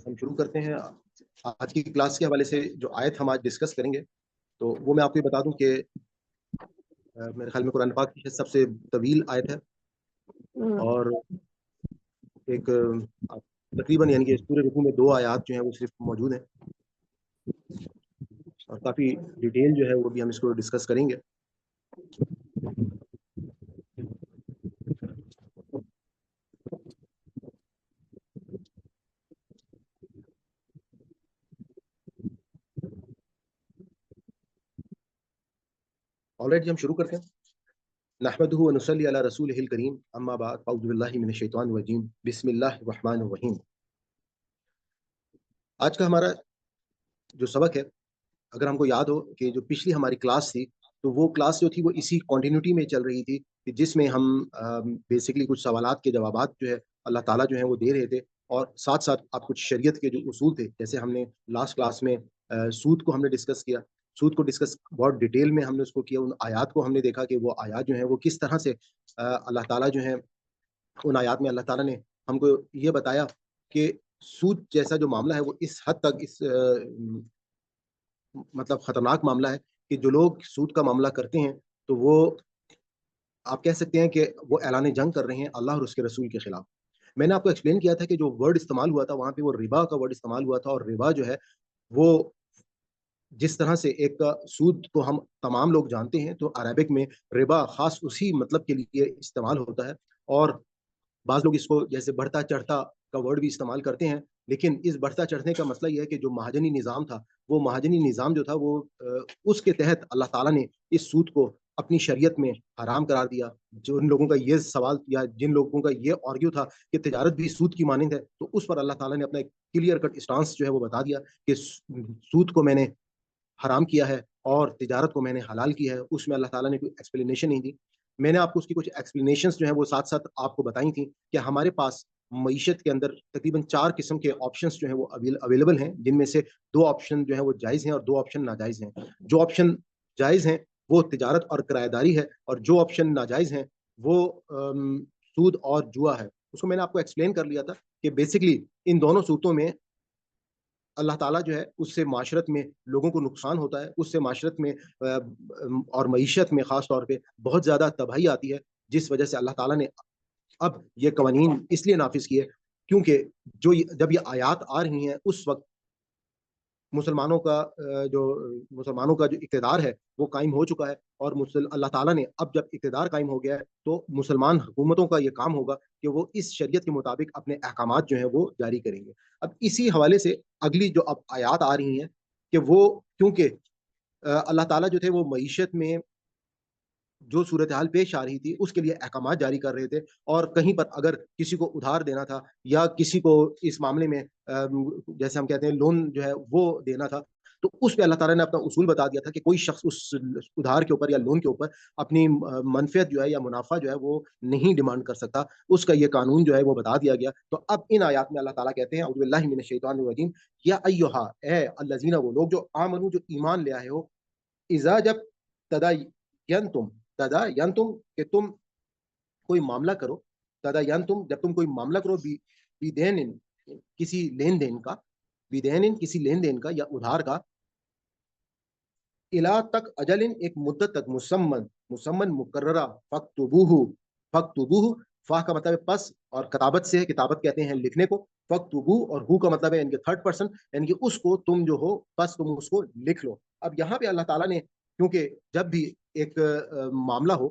ہم شروع کرتے ہیں آج کی کلاس کے حوالے سے جو آیت ہم آج ڈسکس کریں گے تو وہ میں آپ کو یہ بتا دوں کہ میرے خیال میں قرآن پاک کی سب سے طویل آیت ہے اور ایک تقریباً یعنی کہ اس پورے رکوع میں 2 آیات جو ہیں وہ صرف موجود ہیں اور کافی ڈیٹیل جو ہے وہ بھی ہم اس کو ڈسکس کریں گے. آلریڈی ہم شروع کرتے ہیں. نحمده ونصلي على رسوله الكريم اما بعد اعوذ باللہ من الشیطان الرجیم بسم اللہ الرحمن الرحیم. آج کا ہمارا جو سبق ہے اگر ہم کو یاد ہو کہ جو پچھلی ہماری کلاس تھی تو وہ کلاس جو تھی وہ اسی کنٹینیوٹی میں چل رہی تھی کہ جس میں ہم بیسکلی کچھ سوالات کے جوابات جو ہے اللہ تعالیٰ جو ہے وہ دے رہے تھے اور ساتھ ساتھ آپ کچھ شریعت کے جو اصول تھے جیسے ہم نے لاسٹ کلاس میں سود کو ہم نے ڈسکس کیا. سود کو ڈسکس بہت ڈیٹیل میں ہم نے اس کو کیا. ان آیات کو ہم نے دیکھا کہ وہ آیات جو ہیں وہ کس طرح سے اللہ تعالیٰ جو ہے ان آیات میں اللہ تعالیٰ نے ہم کو یہ بتایا کہ سود جیسا جو معاملہ ہے وہ اس حد تک مطلب خطرناک معاملہ ہے کہ جو لوگ سود کا معاملہ کرتے ہیں تو وہ آپ کہہ سکتے ہیں کہ وہ اعلان جنگ کر رہے ہیں اللہ اور اس کے رسول کے خلاف. میں نے آپ کو ایکسپلین کیا تھا کہ جو ورڈ استعمال ہوا تھا وہاں پہ وہ ربا کا ورڈ استعمال ہوا تھا اور ربا جو ہے وہ جس طرح سے ایک سود کو ہم تمام لوگ جانتے ہیں تو عربک میں ربا خاص اسی مطلب کے لیے استعمال ہوتا ہے اور بعض لوگ اس کو جیسے بڑھتا چڑھتا کا ورڈ بھی استعمال کرتے ہیں لیکن اس بڑھتا چڑھنے کا مسئلہ یہ ہے کہ جو مہاجنی نظام تھا وہ مہاجنی نظام جو تھا وہ اس کے تحت اللہ تعالیٰ نے اس سود کو اپنی شریعت میں حرام قرار دیا. جو ان لوگوں کا یہ سوال یا جن لوگوں کا یہ آرگیو تھا کہ تجارت بھی سود کی مانند ہے تو اس پر اللہ تعالیٰ نے اپنا ایک کلیئر کٹ اسٹانس جو ہے وہ بتا دیا کہ سود کو میں نے حرام کیا ہے اور تجارت کو میں نے حلال کیا ہے. اس میں اللہ تعالیٰ نے کوئی ایکسپلینیشن نہیں دی. میں نے آپ کو اس کی کچھ ایکسپلینیشنز جو ہیں وہ ساتھ ساتھ آپ کو بتائی تھیں کہ ہمارے پاس معیشت کے اندر تقریباً 4 قسم کے آپشنز جو ہیں وہ اویلیبل ہیں جن میں سے 2 آپشن جو ہیں وہ جائز ہیں اور 2 آپشن ناجائز ہیں. جو آپشن جائز ہیں وہ تجارت اور کرایہ داری ہے اور جو آپشن ناجائز ہیں وہ سود اور جوا ہے. اس کو میں نے آپ کو ایکسپلین کر لیا تھا کہ بیسکلی ان دونوں صورتوں میں اللہ تعالیٰ جو ہے اس سے معاشرت میں لوگوں کو نقصان ہوتا ہے. اس سے معاشرت میں اور معیشت میں خاص طور پہ بہت زیادہ تباہی آتی ہے جس وجہ سے اللہ تعالیٰ نے اب یہ قوانین اس لیے نافذ کیے کیونکہ جب یہ آیات آ رہی ہیں اس وقت مسلمانوں کا جو اقتدار ہے وہ قائم ہو چکا ہے اور اللہ تعالیٰ نے اب جب اقتدار قائم ہو گیا ہے تو مسلمان حکومتوں کا یہ کام ہوگا کہ وہ اس شریعت کے مطابق اپنے احکامات جو ہیں وہ جاری کریں گے. اب اسی حوالے سے اگلی جو اب آیات آ رہی ہیں کہ وہ کیونکہ اللہ تعالیٰ جو تھے وہ معیشت میں جو صورتحال پیش آ رہی تھی اس کے لیے احکامات جاری کر رہے تھے اور کہیں پر اگر کسی کو ادھار دینا تھا یا کسی کو اس معاملے میں جیسے ہم کہتے ہیں لون جو ہے وہ دینا تھا تو اس پہ اللہ تعالیٰ نے اپنا اصول بتا دیا تھا کہ کوئی شخص اس ادھار کے اوپر یا لون کے اوپر اپنی منفعت جو ہے یا منافع جو ہے وہ نہیں ڈیمانڈ کر سکتا. اس کا یہ قانون جو ہے وہ بتا دیا گیا. تو اب ان آیات میں اللہ تعالیٰ کہتے ہیں اعوذ باللہ من الشیطان الرجیم یا ایھا اے الذین وہ لوگ جو آمنو جو ایمان لے آئے ہو اذا جب تداینتم کہ تم کوئی معاملہ کرو تداینتم جب تم کوئی معاملہ کرو بدین کسی لین دین کا بدین کسی لین دین کا یا ادھار کا الا تک اجل ایک مدت تک مسمن مقررہ فاکتبوہ فا کا مطلب ہے پس اور کتابت سے ہے کتابت کہتے ہیں لکھنے کو فاکتبوہ اور ہو کا مطلب ہے یعنی کہ تھرڈ پرسن یعنی کہ اس کو تم جو ہو بس تم اس کو لکھ لو. اب یہاں پہ اللہ تعالیٰ نے کیونکہ جب بھی ایک معاملہ ہو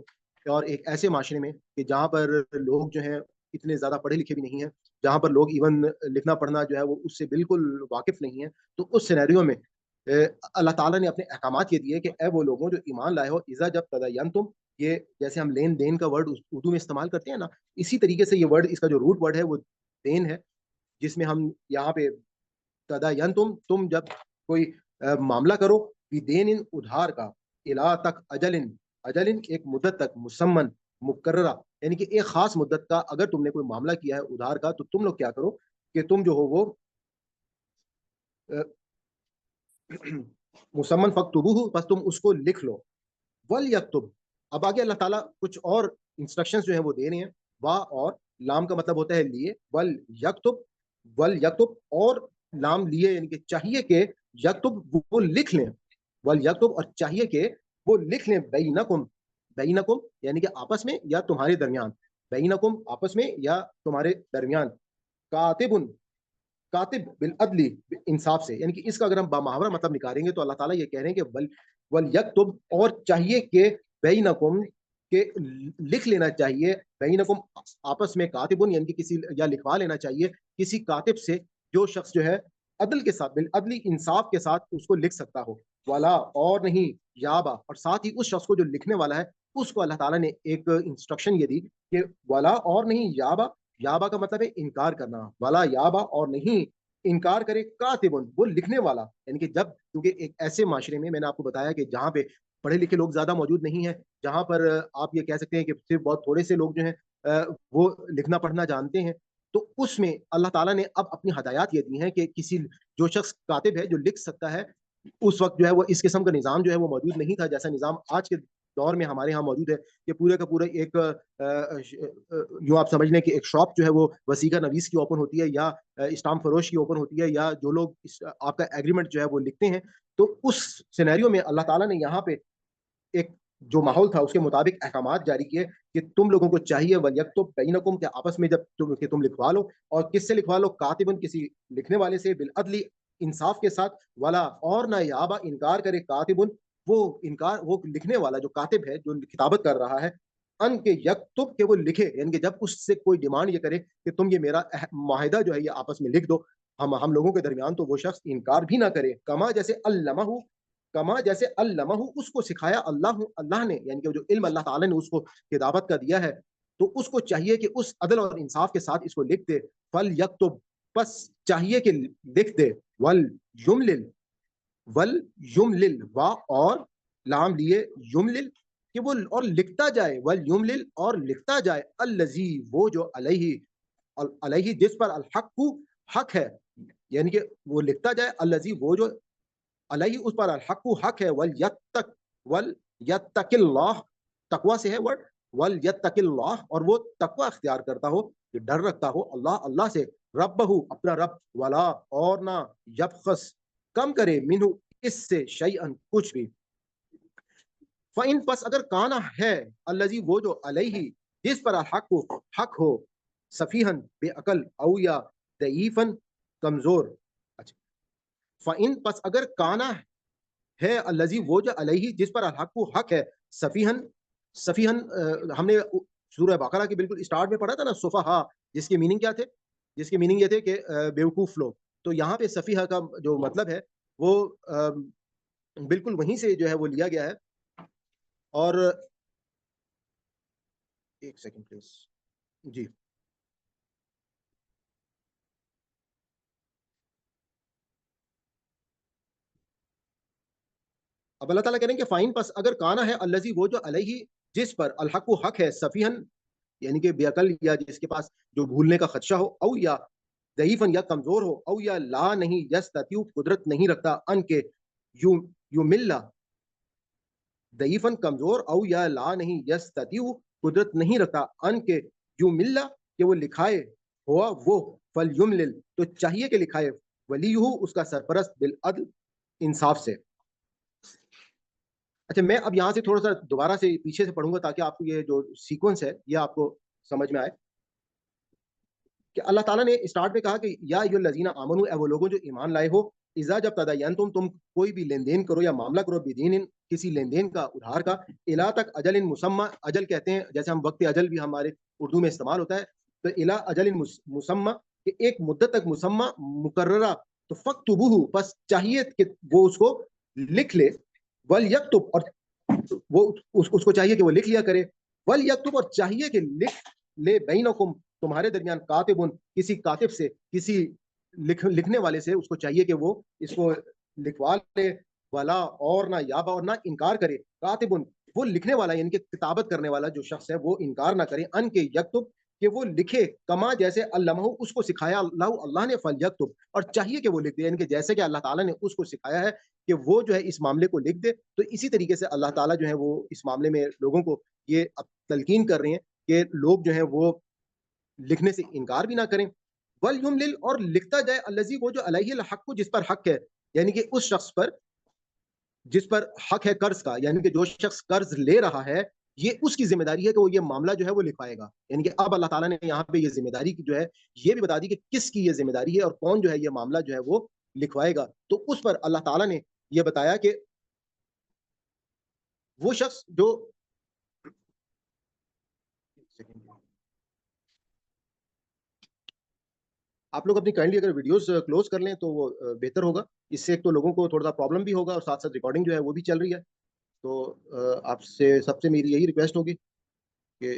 اور ایک ایسے معاشرے میں کہ جہاں پر لوگ جو ہیں اتنے زیادہ پڑھے لکھے بھی نہیں ہیں جہاں پر لوگ ایون لکھنا پڑھنا جو ہے وہ اس سے بالکل واقف نہیں ہے تو اس سینیریو میں اللہ تعالیٰ نے اپنے احکامات یہ دیے کہ اے وہ لوگوں جو ایمان لائے ہو اذا جب تداینتم یہ جیسے ہم لین دین کا ورڈ اردو میں استعمال کرتے ہیں نا اسی طریقے سے یہ ورڈ اس کا جو روٹ ورڈ ہے وہ دین ہے جس میں ہم یہاں پہ تداینتم تم جب کوئی معاملہ کرو بدین ادھار کا الا تک اجل ایک مدت تک مسمن مقررہ یعنی کہ ایک خاص مدت کا اگر تم نے کوئی معاملہ کیا ہے ادھار کا تو تم لوگ کیا کرو کہ تم جو ہو وہ مسمن فاکتبوہ بس تم اس کو لکھ لو. ولیکتب اب آگے اللہ تعالیٰ کچھ اور انسٹرکشنز جو ہیں وہ دے رہے ہیں. وا اور لام کا مطلب ہوتا ہے لیے ولیکتب اور لام لیے یعنی کہ چاہیے کہ یکتب وہ لکھ لیں، ول یکتب اور چاہیے کہ وہ لکھ لیں بینکم، بینکم یعنی کہ آپس میں یا تمہارے درمیان، بینکم آپس میں یا تمہارے درمیان، کاتب، کاتب بالعدلی انصاف سے، یعنی کہ اس کا اگر ہم بامحاورہ مطلب نکالیں گے تو اللہ تعالیٰ یہ کہہ رہے ہیں کہ ولیکتب اور چاہیے کہ بینکم کہ لکھ لینا چاہیے، بینکم آپس میں، کاتبن یعنی کہ کسی یا لکھوا لینا چاہیے کسی کاتب سے جو شخص جو ہے عدل کے ساتھ، بالعدلی انصاف کے ساتھ اس کو لکھ سکتا ہو، والا اور نہیں، یابا اور ساتھ ہی اس شخص کو جو لکھنے والا ہے اس کو اللہ تعالیٰ نے ایک انسٹرکشن یہ دی کہ والا اور نہیں، یابا، یابا کا مطلب ہے انکار کرنا، والا یابا اور نہیں انکار کرے کاتبن وہ لکھنے والا، یعنی کہ جب کیونکہ ایک ایسے معاشرے میں نے آپ کو بتایا کہ جہاں پہ پڑھے لکھے لوگ زیادہ موجود نہیں ہیں، جہاں پر آپ یہ کہہ سکتے ہیں کہ صرف بہت تھوڑے سے لوگ جو ہیں وہ لکھنا پڑھنا جانتے ہیں، تو اس میں اللہ تعالیٰ نے اب اپنی ہدایات یہ دی ہیں کہ کسی جو شخص کاتب ہے جو لکھ سکتا ہے، اس وقت جو ہے وہ اس قسم کا نظام جو ہے وہ موجود نہیں تھا جیسا نظام آج کے دور میں ہمارے ہاں موجود ہے، کہ پورے کا پورا ایک یوں آپ سمجھ لیں کہ ایک شاپ جو ہے وہ وسیقہ نویس کی اوپن ہوتی ہے یا اسٹامپ فروش کی اوپن ہوتی ہے، یا جو لوگ آپ کا ایگریمنٹ جو ہے وہ لکھتے ہیں، تو اس سینیریو میں اللہ تعالیٰ نے یہاں پہ ایک جو ماحول تھا اس کے مطابق احکامات جاری کیے کہ تم لوگوں کو چاہیے ولیکتب بینکم کہ آپس میں جب تم لکھوا لو، اور کس سے لکھوا لو، کاتبن کسی لکھنے والے سے، بالعدلی انصاف کے ساتھ، والا اور نہ یابا انکار کرے کاتبن وہ انکار، وہ لکھنے والا جو کاتب ہے جو کتابت کر رہا ہے، ان کے یکتب کہ وہ لکھے، یعنی کہ جب اس سے کوئی ڈیمانڈ یہ کرے کہ تم یہ میرا معاہدہ جو ہے یہ آپس میں لکھ دو ہم لوگوں کے درمیان، تو وہ شخص انکار بھی نہ کرے، کما جیسے علمہ، کما جیسے علمہ اس کو سکھایا اللہ نے، یعنی کہ جو علم اللہ تعالیٰ نے اس کو کتابت کا دیا ہے، تو اس کو چاہیے کہ اس عدل اور انصاف کے ساتھ اس کو لکھ دے، فل یکتب بس چاہیے کہ لکھ دے، ول یملل، ول یملل وا اور لام لیے، یملل کہ وہ اور لکھتا جائے، ول یملل اور لکھتا جائے، الذی وہ جو علیہ، علیہ جس پر الحق حق ہے، یعنی کہ وہ لکھتا جائے، الذی وہ جو علیہ اس پر الحق حق ہے، ولیتق اللہ تقوی سے ہے ورڈ، ولیتق اللہ اور وہ تقوی اختیار کرتا ہو، کہ ڈر رکھتا ہو اللہ سے، ربہ اپنا رب، ولا اور نہ، یبخس کم کرے، منہ اس سے، شیئن کچھ بھی، فَإِن پس اگر کانا ہے، الذی وہ جو علیہ جس پر الحق حق ہو، سفیہن بے عقل، او یا ضعیفن کمزور، اچھا، فَإِن پس اگر کانا ہے، الذی وہ جو علیہ جس پر الحق حق ہے، سفیہن، سفیہن ہم نے سورہ بقرہ کے بالکل اسٹارٹ میں پڑھا تھا نا، سفہا، جس کے میننگ کیا تھے، جس کے میننگ یہ تھے کہ بیوقوف لوگ، تو یہاں پہ سفیہہ کا جو مطلب ہے وہ بالکل وہیں سے جو ہے وہ لیا گیا ہے، اور ایک سیکنڈ پلیز، جی، اب اللہ تعالیٰ کہہ رہے ہیں کہ فائن پس اگر کانا ہے، الذی وہ جو علیہ جس پر الحق حق ہے، سفیہن یعنی کہ بے عقل یا جس کے پاس جو بھولنے کا خدشہ ہو، او یا ضعیفن یا کمزور ہو، او یا لا نہیں یستطیع قدرت نہیں رکھتا، ان کے یو ملا، ضعیفن کمزور، او یا لا نہیں یستطیع قدرت نہیں رکھتا، ان کے یو ملا کہ وہ لکھائے، ہوا وہ، فل یملل تو چاہیے کہ لکھائے، ولیہ اس کا سرپرست، بالعدل انصاف سے۔ اچھا، میں اب یہاں سے تھوڑا سا دوبارہ سے پیچھے سے پڑھوں گا تاکہ آپ کو یہ جو سیکوینس ہے یہ آپ کو سمجھ میں آئے، کہ اللہ تعالیٰ نے اسٹارٹ میں کہا کہ یا ایھا الذین آمنوا، اے وہ لوگوں جو ایمان لائے ہو، اذا جب تدینتم تم کوئی بھی لین دین کرو یا معاملہ کرو، بدین کسی لین دین کا، ادھار کا، الی تک اجل مسمی، اجل کہتے ہیں جیسے ہم وقت اجل بھی ہمارے اردو میں استعمال ہوتا ہے، تو الی اجل مسمی کہ ایک مدت تک مسمی مقررہ، تو فاکتبوہ بس چاہیے کہ وہ اس کو لکھ لے، ولیکتب اور وہ اس کو چاہیے کہ وہ لکھ لیا کرے، ولیکتب اور چاہیے کہ لکھ لے، بینکم تمہارے درمیان، کاتبن کسی کاتب سے، کسی لکھنے والے سے، اس کو چاہیے کہ وہ اس کو لکھوا لے، ولا اور نہ یابا اور نہ انکار کرے، کاتبن وہ لکھنے والا یعنی کہ کتابت کرنے والا جو شخص ہے وہ انکار نہ کرے، ان کے یکتب کہ وہ لکھے، کما جیسے علمہ اس کو سکھایا اللہ نے، فل یکتب اور چاہیے کہ وہ لکھ دے، یعنی کہ جیسے کہ اللہ تعالیٰ نے اس کو سکھایا ہے کہ وہ جو ہے اس معاملے کو لکھ دے، تو اسی طریقے سے اللہ تعالیٰ جو ہے وہ اس معاملے میں لوگوں کو یہ تلقین کر رہے ہیں کہ لوگ جو ہیں وہ لکھنے سے انکار بھی نہ کریں، وَلْيُمْلِلْ اور لکھتا جائے الذی وہ جو علیہ الحق جس پر حق ہے، یعنی کہ اس شخص پر جس پر حق ہے قرض کا، یعنی کہ جو شخص قرض لے رہا ہے یہ اس کی ذمہ داری ہے کہ وہ یہ معاملہ جو ہے وہ لکھوائے گا. یعنی کہ اب اللہ تعالیٰ نے یہاں پہ یہ ذمہ داری کی جو ہے یہ بھی بتا دی کہ کس کی یہ ذمہ داری ہے اور کون جو ہے یہ معاملہ جو ہے وہ لکھوائے گا. تو اس پر اللہ تعالیٰ نے یہ بتایا کہ وہ شخص جو آپ لوگ اپنی کائنڈلی اگر ویڈیوز کلوز کر لیں تو وہ بہتر ہوگا. اس سے ایک تو لوگوں کو تھوڑا سا پرابلم بھی ہوگا اور ساتھ ساتھ ریکارڈنگ جو ہے وہ بھی چل رہی ہے. تو آپ سے سب سے میری یہی ریکویسٹ ہوگی کہ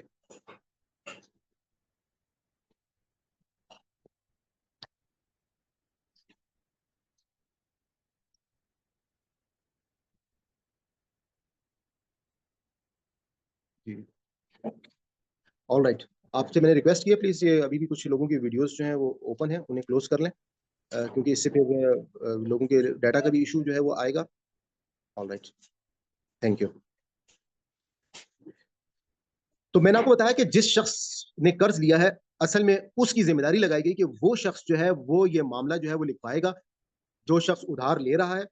آل رائٹ، آپ سے میں نے ریکویسٹ کیا پلیز یہ ابھی بھی کچھ لوگوں کی ویڈیوز جو ہیں وہ اوپن ہیں انہیں کلوز کر لیں کیونکہ اس سے پھر لوگوں کے ڈیٹا کا بھی ایشو جو ہے وہ آئے گا. All right, thank you. تو میں نے آپ کو بتایا کہ جس شخص نے قرض لیا ہے اصل میں اس کی ذمہ داری لگائی گئی کہ وہ شخص جو ہے وہ یہ معاملہ جو ہے وہ لکھوائے گا جو شخص ادھار لے رہا ہے.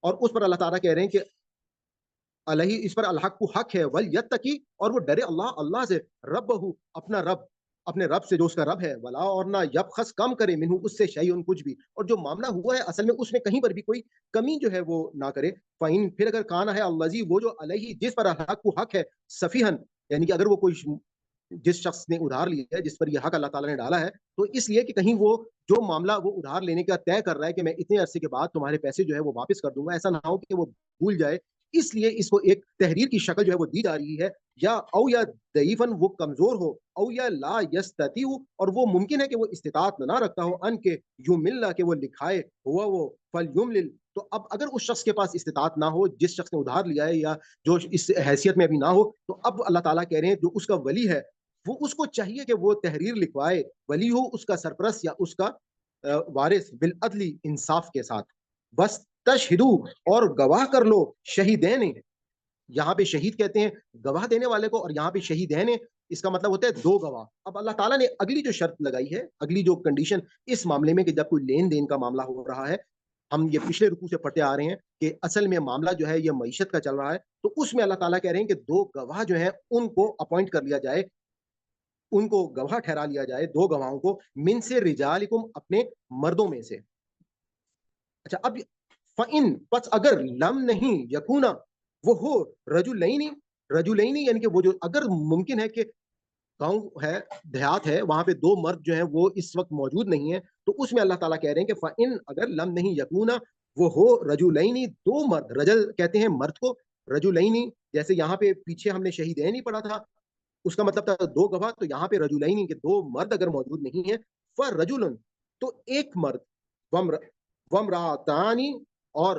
اور اس پر اللہ تعالیٰ کہہ رہے ہیں کہ علیہ اس پر الحق کو حق ہے ولیتقی اور وہ ڈرے اللہ سے ربہ اپنا رب اپنے رب سے جو اس کا رب ہے ولا اور نہ یبخس کم کرے منہ اس سے شیئن کچھ بھی. اور جو معاملہ ہوا ہے اصل میں اس میں کہیں پر بھی کوئی کمی جو ہے وہ نہ کرے. فائن پھر اگر کانا ہے الذی وہ جو علیہ جس پر الحق کو حق ہے سفیہن یعنی کہ اگر وہ کوئی جس شخص نے ادھار لیا ہے جس پر یہ حق اللہ تعالیٰ نے ڈالا ہے تو اس لیے کہ کہیں وہ جو معاملہ وہ ادھار لینے کا طے کر رہا ہے کہ میں اتنے عرصے کے بعد تمہارے پیسے جو ہے وہ واپس کر دوں گا ایسا نہ ہو کہ وہ بھول جائے اس لیے اس کو ایک تحریر کی شکل جو ہے وہ دی جا رہی ہے. یا ضعیفاً وہ کمزور ہو او یا لا یستطیع اور وہ ممکن ہے کہ وہ استطاعت نہ رکھتا ہو ان کے یمل کہ وہ لکھائے ہوا وہ فلیملل. تو اب اگر اس شخص کے پاس استطاعت نہ ہو جس شخص نے ادھار لیا ہے یا جو اس حیثیت میں ابھی نہ ہو تو اب اللہ تعالیٰ کہہ رہے ہیں جو اس کا ولی ہے وہ اس کو چاہیے کہ وہ تحریر لکھوائے. ولی ہو اس کا سرپرست یا اس کا وارث بالعدل انصاف کے ساتھ. بس تشہدو اور گواہ کر لو شہیدین یہاں پہ شہید کہتے ہیں گواہ دینے والے کو اور یہاں پہ شہیدین اس کا مطلب ہوتا ہے دو گواہ. اب اللہ تعالیٰ نے اگلی جو شرط لگائی ہے اگلی جو کنڈیشن اس معاملے میں کہ جب کوئی لین دین کا معاملہ ہو رہا ہے ہم یہ پچھلے رکوع سے پڑھتے آ رہے ہیں کہ اصل میں معاملہ جو ہے یہ معیشت کا چل رہا ہے تو اس میں اللہ تعالیٰ کہہ رہے ہیں کہ دو گواہ جو ہیں ان کو اپوائنٹ کر لیا جائے ان کو گواہ ٹھہرا لیا جائے دو گواہوں کو من سے رجالکم اپنے مردوں میں سے. اچھا اب فَإِن پس اگر لم نہیں یکونا وہ ہو رجلین یعنی کہ وہ جو اگر ممکن ہے کہ گاؤں ہے دیہات ہے وہاں پہ دو مرد جو ہیں وہ اس وقت موجود نہیں ہیں تو اس میں اللہ تعالیٰ کہہ رہے ہیں کہ فَإِن اگر لم نہیں یکونا وہ ہو رجلین دو مرد رجل کہتے ہیں مرد کو رجلین جیسے یہاں پہ پیچھے ہم نے شہیدین ہی پڑھا تھا اس کا مطلب تھا دو گواہ تو یہاں پہ رجلین کے دو مرد اگر موجود نہیں ہیں فرجل تو ایک مرد ومراتانی اور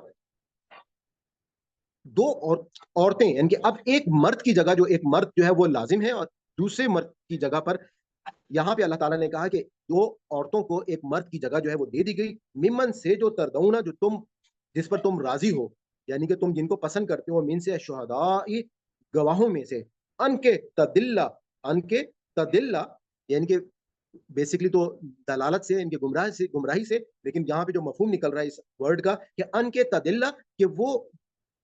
دو عورتیں یعنی کہ اب ایک مرد کی جگہ جو ایک مرد جو ہے وہ لازم ہے اور دوسرے مرد کی جگہ پر یہاں پہ اللہ تعالیٰ نے کہا کہ دو عورتوں کو ایک مرد کی جگہ جو ہے وہ دے دی گئی ممن سے جو تردونا جو تم جس پر تم راضی ہو یعنی کہ تم جن کو پسند کرتے ہو من سے شہداء گواہوں میں سے ان کے تدلہ یعنی کہ بیسکلی تو دلالت سے ان کے گمراہی سے لیکن یہاں پہ جو مفہوم نکل رہا ہے اس ورڈ کا کہ ان کے تدلہ کہ وہ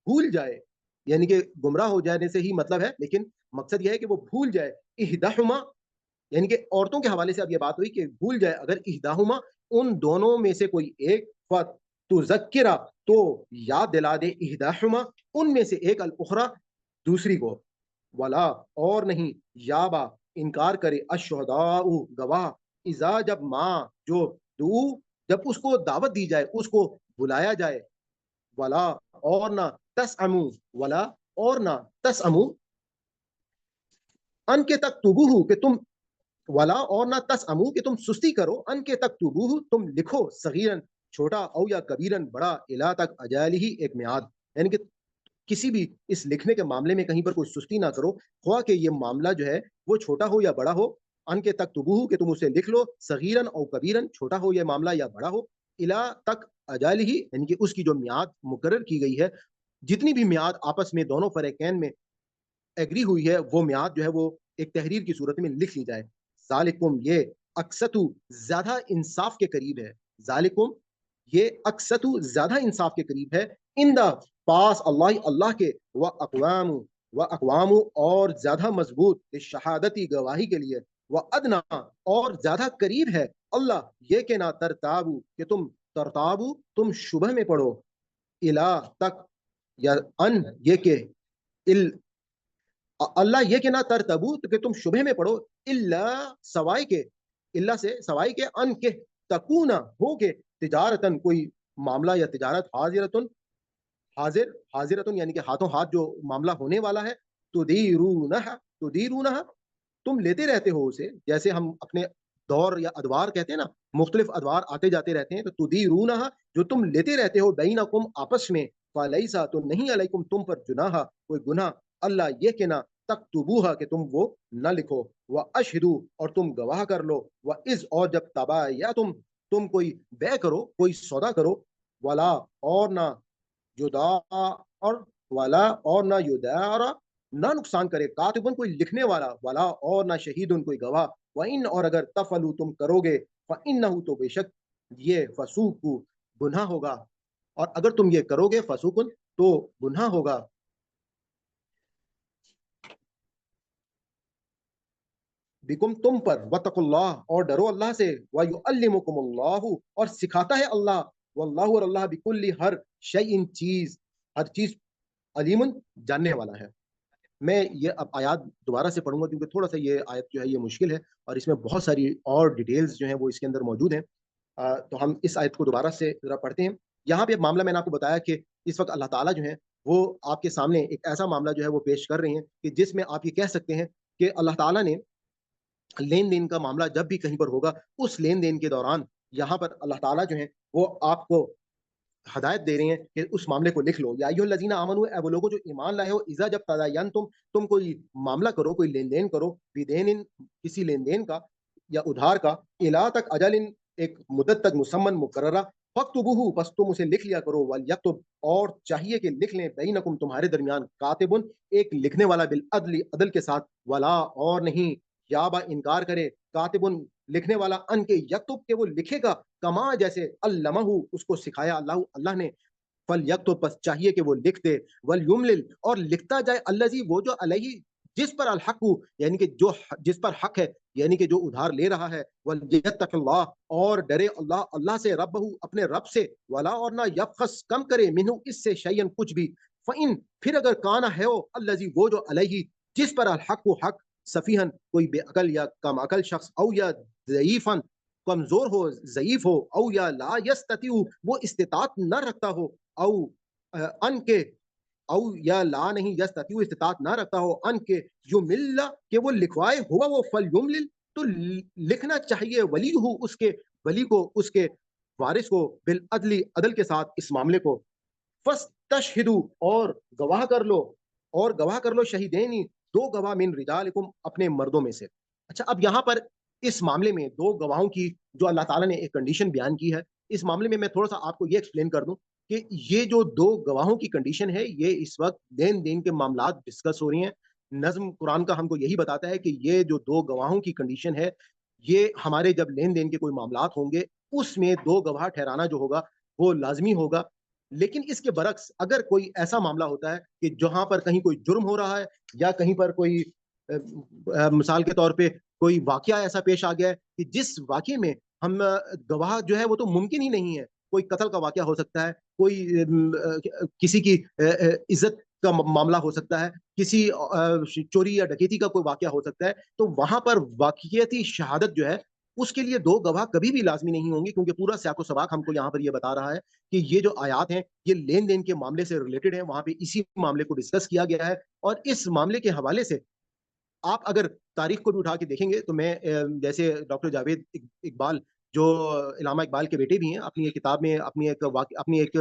بھول جائے یعنی کہ گمراہ ہو جانے سے ہی مطلب ہے لیکن مقصد یہ ہے کہ وہ بھول جائے احدہما یعنی کہ عورتوں کے حوالے سے اب یہ بات ہوئی کہ بھول جائے اگر احدہما ان دونوں میں سے کوئی ایک فتذکرہ تو یاد دلا دے احدہما ان میں سے ایک الاخری دوسری کو ولا اور نہیں یابا انکار کرے الشہداء گواہ اذا جب ماں جو دو جب اس کو دعوت دی جائے اس کو بلایا جائے ولا اور نہ تسعمو ولا اور نہ تسعمو ان کے تک تبوہ کہ تم ولا اور نہ تسعمو کہ تم سستی کرو ان کے تک تبوہ تم لکھو صغیرن چھوٹا او یا کبیرن بڑا الا تک اجال ہی ایک میعاد یعنی کہ کسی بھی اس لکھنے کے معاملے میں کہیں پر کوئی سستی نہ کرو خواہ کہ یہ معاملہ جو ہے وہ چھوٹا ہو یا بڑا ہو ان کے تک تبوہ کہ تم اسے لکھ لو صغیرن او کبیرن چھوٹا ہو یہ معاملہ یا بڑا ہو الا تک اجال ہی یعنی کہ اس کی جو میعاد مقرر کی گئی ہے جتنی بھی میعاد آپس میں دونوں فریقین میں ایگری ہوئی ہے وہ میعاد جو ہے وہ ایک تحریر کی صورت میں لکھ لی جائے. ذالکم یہ اقسطو زیادہ انصاف کے قریب ہے، ذالکم یہ اقسطو زیادہ انصاف کے قریب ہے، اندا پاس اللہ کے، و اقوام اور زیادہ مضبوط شہادتی گواہی کے لیے، و ادنا اور زیادہ قریب ہے اللہ یہ کہ نہ ترتابو کہ تم شبہ میں پڑو، الا تک یا ان یہ کہ اللہ یہ کہ نہ ترتبو کہ تم شبہ میں پڑو، اللہ سوائے کے، اللہ سے سوائے کے، ان کے تکونا ہو کے تجارتن کوئی معاملہ یا تجارت، حاضرتن یعنی کہ ہاتھوں ہاتھ جو معاملہ ہونے والا ہے، تدیرونہ تم لیتے رہتے ہو اسے، جیسے ہم اپنے دور یا ادوار کہتے ہیں نا، مختلف ادوار آتے جاتے رہتے ہیں، تو تدیرونہ جو تم لیتے رہتے ہو بینکم آپس میں، فلیسا تو نہیں علیکم تم پر جناح کوئی گناہ، اللہ یہ کہ نہ تکتبوہا کہ تم وہ نہ لکھو، واشہدو اور تم گواہ کر لو، واذ اور جب تم کوئی بے کرو، کوئی سودا کرو، ولا اور نہ یدا اور ولا اور نہ یدارا نہ نقصان کرے، کاتبن کوئی لکھنے والا، ولا اور نہ شہیدن کوئی گواہ، وَإِنْ اور اگر تفلو تم کرو گے، فَإِنَّهُ تو بے شک یہ فسوق گناہ ہوگا، اور اگر تم یہ کرو گے فسوقن تو گناہ ہوگا، بکم تم پر، وَاتَّقُوا اللَّهَ اور ڈرو اللہ سے، وَيُعَلِّمُكُمُ اللَّهُ اور سکھاتا ہے اللہ، واللہ اور اللہ بکل ہر شیء چیز، ہر چیز علیم جاننے والا ہے۔ میں یہ اب آیات دوبارہ سے پڑھوں گا کیونکہ تھوڑا سا یہ آیت جو ہے یہ مشکل ہے، اور اس میں بہت ساری اور ڈیٹیلز جو ہیں وہ اس کے اندر موجود ہیں، تو ہم اس آیت کو دوبارہ سے ذرا پڑھتے ہیں۔ یہاں پہ معاملہ میں نے آپ کو بتایا کہ اس وقت اللہ تعالیٰ جو ہے وہ آپ کے سامنے ایک ایسا معاملہ جو ہے وہ پیش کر رہے ہیں کہ جس میں آپ یہ کہہ سکتے ہیں کہ اللہ تعالیٰ نے لین دین کا معاملہ جب بھی کہیں پر ہوگا، اس لین دین کے دوران یہاں پر اللہ تعالیٰ جو ہیں وہ آپ کو ہدایت دے رہے ہیں کہ اس معاملے کو لکھ لو، یا ایھا الذین آمنوا اے وہ لوگوں جو ایمان لائے ہو، اذا جب تم کوئی معاملہ کرو، کوئی لین دین کرو، بدین کسی لین دین کا یا ادھار کا، الی تک اجل ایک مدت تک مسمن مقررہ، فاکتبوہ پس تم اسے لکھ لیا کرو، ولیکتب اور چاہیے کہ لکھ لیں، بینکم تمہارے درمیان، کاتبن ایک لکھنے والا، بالعدل عدل کے ساتھ، ولا اور نہیں، یا با انکار کرے، کاتبن لکھنے والا، ان کے یکتب کہ وہ لکھے گا، کما جیسے علمہ اس کو سکھایا اللہ نے، فل یک تو پس چاہیے کہ وہ لکھ دے، ولیملل اور لکھتا جائے، الذی وہ جو علیہ جس پر الحق یعنی کہ جو جس پر حق ہے، یعنی کہ جو ادھار لے رہا ہے، ولیتق اللہ اور ڈرے اللہ سے، ربہ اپنے رب سے، ولا اور نہ یبخس کم کرے، منہ اس سے شیئن کچھ بھی، فإن پھر اگر کانا ہے الذی وہ جو علیہ جس پر الحق حق، سفیہن کوئی بے عقل یا کم عقل شخص، او یا ضعیفن کمزور ہو، ضعیف ہو، او یا لا یستطیع وہ استطاعت نہ رکھتا ہو، او ان کے او یا لا نہیں یستطیع استطاعت نہ رکھتا ہو، ان کے یمل کہ وہ لکھوائے ہوا وہ، فل یملل تو لکھنا چاہیے، ولی ہو اس کے ولی کو، اس کے وارث کو، بالعدل عدل کے ساتھ اس معاملے کو، فاستشہدوا اور گواہ کر لو، شہیدینی دو گواہ، من رجالکم اپنے مردوں میں سے۔ اچھا، اب یہاں پر اس معاملے میں دو گواہوں کی جو اللہ تعالیٰ نے ایک کنڈیشن بیان کی ہے، اس معاملے میں تھوڑا سا آپ کو یہ ایکسپلین کر دوں کہ یہ جو دو گواہوں کی کنڈیشن ہے، یہ اس وقت لین دین کے معاملات ڈسکس ہو رہی ہیں۔ نظم قرآن کا ہم کو یہی بتاتا ہے کہ یہ جو دو گواہوں کی کنڈیشن ہے، یہ ہمارے جب لین دین کے کوئی معاملات ہوں گے، اس میں دو گواہ ٹھہرانا جو ہوگا وہ لازمی ہوگا۔ لیکن اس کے برعکس اگر کوئی ایسا معاملہ ہوتا ہے کہ جہاں پر کہیں کوئی جرم ہو رہا ہے، یا کہیں پر کوئی مثال کے طور پہ کوئی واقعہ ایسا پیش آ گیا ہے کہ جس واقعے میں ہم گواہ جو ہے وہ تو ممکن ہی نہیں ہے، کوئی قتل کا واقعہ ہو سکتا ہے، کوئی کسی کی عزت کا معاملہ ہو سکتا ہے، کسی چوری یا ڈکیتی کا کوئی واقعہ ہو سکتا ہے، تو وہاں پر واقعیتی شہادت جو ہے اس کے لیے دو گواہ کبھی بھی لازمی نہیں ہوں گے، کیونکہ پورا سیاق و سباق ہم کو یہاں پر یہ بتا رہا ہے کہ یہ جو آیات ہیں یہ لین دین کے معاملے سے ریلیٹڈ ہیں، وہاں پہ اسی معاملے کو ڈسکس کیا گیا ہے، اور اس معاملے کے حوالے سے آپ اگر تاریخ کو بھی اٹھا کے دیکھیں گے تو میں جیسے ڈاکٹر جاوید اقبال جو علامہ اقبال کے بیٹے بھی ہیں، اپنی ایک کتاب میں اپنی ایک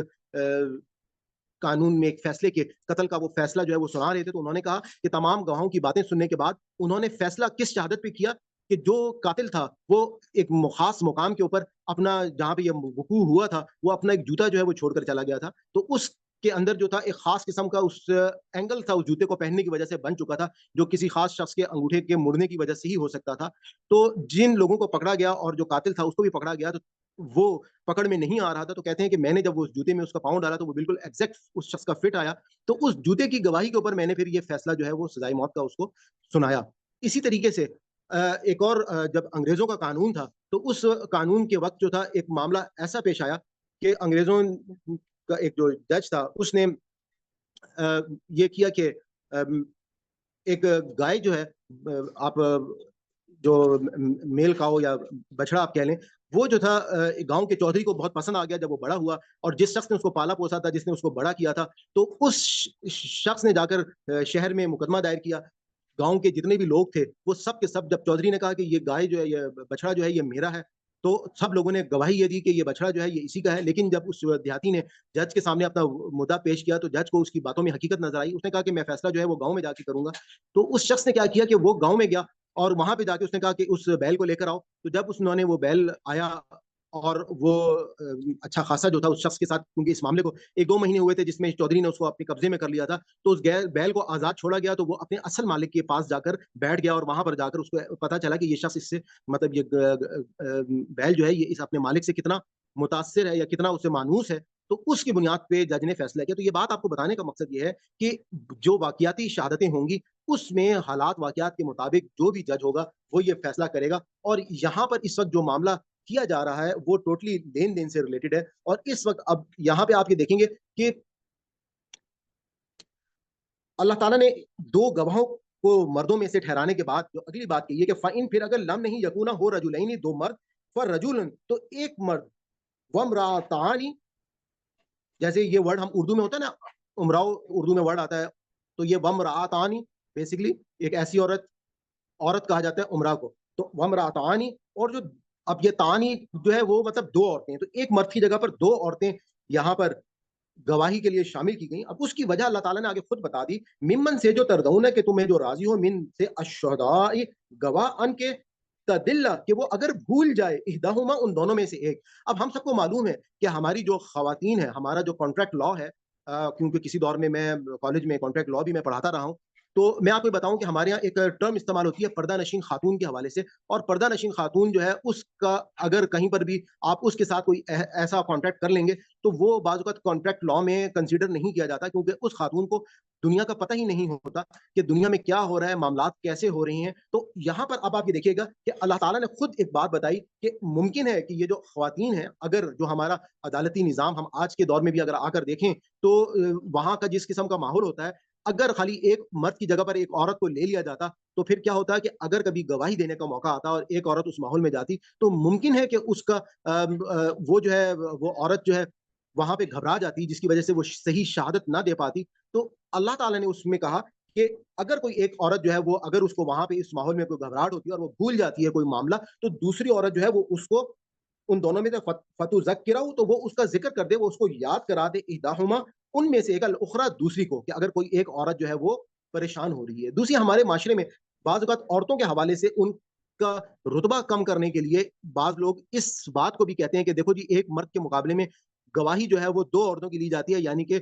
قانون میں ایک فیصلے کے قتل کا وہ فیصلہ جو ہے وہ سنا رہے تھے، تو انہوں نے کہا کہ تمام گواہوں کی باتیں سننے کے بعد انہوں نے فیصلہ کس شہادت پہ کیا کہ جو قاتل تھا وہ ایک خاص مقام کے اوپر اپنا جہاں پہ یہ وقوع ہوا تھا وہ اپنا ایک جوتا جو ہے وہ چھوڑ کر چلا گیا تھا، تو اس کے اندر جو تھا ایک خاص قسم کا اس اینگل تھا اس جوتے کو پہننے کی وجہ سے بن چکا تھا، جو کسی خاص شخص کے انگوٹھے کے مڑنے کی وجہ سے ہی ہو سکتا تھا۔ تو جن لوگوں کو پکڑا گیا اور جو قاتل تھا اس کو بھی پکڑا گیا، تو وہ پکڑ میں نہیں آ رہا تھا، تو کہتے ہیں کہ میں نے جب اس جوتے میں اس کا پاؤں ڈالا تو وہ بالکل ایگزیکٹ اس شخص کا فٹ آیا، تو اس جوتے کی گواہی کے اوپر میں نے پھر یہ فیصلہ جو ہے وہ سزائے موت کا اس کو سنایا۔ اسی طریقے سے ایک اور جب انگریزوں کا قانون تھا تو اس قانون کے وقت جو تھا ایک معاملہ ایسا پیش آیا کہ انگریزوں کا ایک جو جج تھا اس نے یہ کیا کہ ایک گائے جو ہے، آپ جو میل کاؤ یا بچڑا آپ کہہ لیں، وہ جو تھا گاؤں کے چودھری کو بہت پسند آ گیا جب وہ بڑا ہوا، اور جس شخص نے اس کو پالا پوسا تھا، جس نے اس کو بڑا کیا تھا، تو اس شخص نے جا کر شہر میں مقدمہ دائر کیا۔ گاؤں کے جتنے بھی لوگ تھے وہ سب کے سب، جب چودھری نے کہا کہ یہ گائے جو ہے، یہ بچڑا جو ہے یہ میرا ہے، تو سب لوگوں نے گواہی یہ دی کہ یہ بچڑا جو ہے یہ اسی کا ہے۔ لیکن جب اس دیہاتی نے جج کے سامنے اپنا مدعا پیش کیا تو جج کو اس کی باتوں میں حقیقت نظر آئی، اس نے کہا کہ میں فیصلہ جو ہے وہ گاؤں میں جا کے کروں گا۔ تو اس شخص نے کیا کیا کہ وہ گاؤں میں گیا اور وہاں پہ جا کے اس نے کہا کہ اس بیل کو لے کر آؤ۔ تو جب اس نے وہ بیل آیا اور وہ اچھا خاصا جو تھا اس شخص کے ساتھ، کیونکہ اس معاملے کو 1-2 مہینے ہوئے تھے جس میں چودھری نے اس کو اپنے قبضے میں کر لیا تھا، تو اس بیل کو آزاد چھوڑا گیا، تو وہ اپنے اصل مالک کے پاس جا کر بیٹھ گیا، اور وہاں پر جا کر اس کو پتا چلا کہ یہ شخص اس سے، مطلب یہ بیل جو ہے یہ اس اپنے مالک سے کتنا متاثر ہے یا کتنا اسے مانوس ہے۔ تو اس کی بنیاد پہ جج نے فیصلہ کیا۔ تو یہ بات آپ کو بتانے کا مقصد یہ ہے کہ جو واقعاتی شہادتیں ہوں گی اس میں حالات واقعات کے مطابق جو بھی جج ہوگا وہ یہ فیصلہ کرے گا، اور یہاں پر اس وقت جو معاملہ کیا جا رہا ہے وہ ٹوٹلی لین دین سے ریلیٹڈ ہے۔ اور اس وقت اب یہاں پہ آپ یہ دیکھیں گے کہ اللہ تعالیٰ نے 2 گواہوں کو مردوں میں سے ٹھہرانے کے بعد جو اگلی بات کی ہے کہ فَإِن، پھر اگر لم نہیں یکونا ہو رجلین 2 مرد، فرجل تو ایک مرد، وامرأتان، جیسے یہ ورڈ ہم اردو میں ہوتا ہے نا، امراؤ اردو میں ورڈ آتا ہے، تو یہ وامرأتان بیسیکلی ایک ایسی عورت کہا جاتا ہے امرا کو، تو وامرأتان، اور جو اب یہ تانی جو ہے وہ مطلب 2 عورتیں، تو ایک مرد کی جگہ پر 2 عورتیں یہاں پر گواہی کے لیے شامل کی گئیں۔ اب اس کی وجہ اللہ تعالیٰ نے آگے خود بتا دی، ممن سے جو تردون ہے کہ تمہیں جو راضی ہو، من سے الشہداء، گواہ، ان کے تدل کہ وہ اگر بھول جائے، احداہما، ان دونوں میں سے ایک۔ اب ہم سب کو معلوم ہے کہ ہماری جو خواتین ہے، ہمارا جو کانٹریکٹ لا ہے، کیونکہ کسی دور میں کالج میں کانٹریکٹ لا بھی میں پڑھاتا رہا ہوں، تو میں آپ کو بتاؤں کہ ہمارے یہاں ایک ٹرم استعمال ہوتی ہے پردہ نشین خاتون کے حوالے سے، اور پردہ نشین خاتون جو ہے اس کا اگر کہیں پر بھی آپ اس کے ساتھ کوئی ایسا کانٹریکٹ کر لیں گے تو وہ بعض اوقات کانٹریکٹ لا میں کنسیڈر نہیں کیا جاتا، کیونکہ اس خاتون کو دنیا کا پتہ ہی نہیں ہوتا کہ دنیا میں کیا ہو رہا ہے، معاملات کیسے ہو رہے ہیں۔ تو یہاں پر اب آپ یہ دیکھیے گا کہ اللہ تعالیٰ نے خود ایک بات بتائی کہ ممکن ہے کہ یہ جو خواتین ہیں، اگر جو ہمارا عدالتی نظام ہم آج کے دور میں بھی اگر آ کر دیکھیں تو وہاں کا جس قسم کا ماحول ہوتا ہے، اگر خالی ایک مرد کی جگہ پر ایک عورت کو لے لیا جاتا تو پھر کیا ہوتا ہے کہ اگر کبھی گواہی دینے کا موقع آتا اور ایک عورت اس ماحول میں جاتی تو ممکن ہے کہ اس کا وہ جو ہے وہ عورت جو ہے وہاں پہ گھبرا جاتی، جس کی وجہ سے وہ صحیح شہادت نہ دے پاتی۔ تو اللہ تعالیٰ نے اس میں کہا کہ اگر کوئی ایک عورت جو ہے وہ اگر اس کو وہاں پہ اس ماحول میں کوئی گھبراہٹ ہوتی ہے اور وہ بھول جاتی ہے کوئی معاملہ، تو دوسری عورت جو ہے وہ اس کو ان دونوں میں سے فتذکرہ، تو وہ اس کا ذکر کر دے، وہ اس کو یاد کرا دے، احداہما، ان میں سے ایک، الاخری، دوسری کو، کہ اگر کوئی ایک عورت جو ہے وہ پریشان ہو رہی ہے۔ دوسری، ہمارے معاشرے میں بعض اوقات عورتوں کے حوالے سے ان کا رتبہ کم کرنے کے لیے بعض لوگ اس بات کو بھی کہتے ہیں کہ دیکھو جی، ایک مرد کے مقابلے میں گواہی جو ہے وہ 2 عورتوں کی لی جاتی ہے، یعنی کہ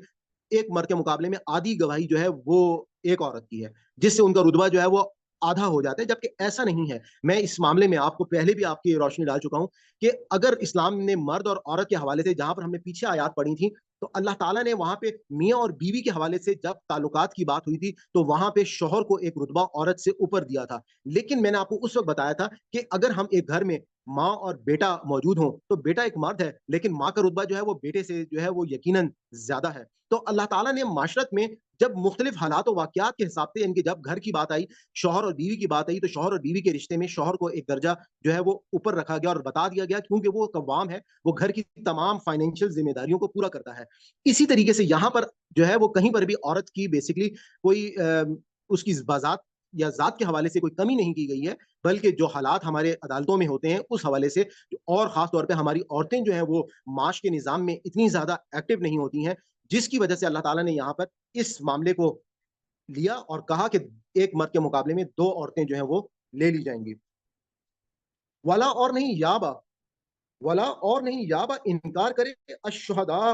ایک مرد کے مقابلے میں آدھی گواہی جو ہے وہ ایک عورت کی ہے، جس سے ان کا رتبہ جو ہے وہ آدھا ہو جاتا ہے، جبکہ ایسا نہیں ہے۔ میں اس معاملے میں آپ کو پہلے بھی آپ کی روشنی ڈال چکا ہوں کہ اگر اسلام نے مرد اور عورت کے حوالے سے، جہاں پر ہم نے پیچھے آیات پڑھی تھیں، تو اللہ تعالیٰ نے وہاں پہ میاں اور بیوی کے حوالے سے جب تعلقات کی بات ہوئی تھی تو وہاں پہ شوہر کو ایک رتبہ عورت سے اوپر دیا تھا۔ لیکن میں نے آپ کو اس وقت بتایا تھا کہ اگر ہم ایک گھر میں ماں اور بیٹا موجود ہوں تو بیٹا ایک مرد ہے، لیکن ماں کا رتبہ جو ہے وہ بیٹے سے جو ہے وہ یقیناً زیادہ ہے۔ تو اللہ تعالیٰ نے معاشرت میں جب مختلف حالات و واقعات کے حساب سے، ان کی جب گھر کی بات آئی، شوہر اور بیوی کی بات آئی، تو شوہر اور بیوی کے رشتے میں شوہر کو ایک درجہ جو ہے وہ اوپر رکھا گیا اور بتا دیا گیا، کیونکہ وہ قوام ہے، وہ گھر کی تمام فائنینشیل ذمہ داریوں کو پورا کرتا ہے۔ اسی طریقے سے یہاں پر جو ہے وہ کہیں پر بھی عورت کی بیسکلی کوئی اس کی بذات یا ذات کے حوالے سے کوئی کمی نہیں کی گئی ہے، بلکہ جو حالات ہمارے عدالتوں میں ہوتے ہیں اس حوالے سے، اور خاص طور پہ ہماری عورتیں جو ہیں وہ معاش کے نظام میں اتنی زیادہ ایکٹیو نہیں ہوتی ہیں، جس کی وجہ سے اللہ تعالیٰ نے یہاں پر اس معاملے کو لیا اور کہا کہ ایک مرد کے مقابلے میں 2 عورتیں جو ہیں وہ لے لی جائیں گی۔ ولا، اور نہیں، یابا، ولا، اور نہیں، یابا، انکار کرے، الشہداء،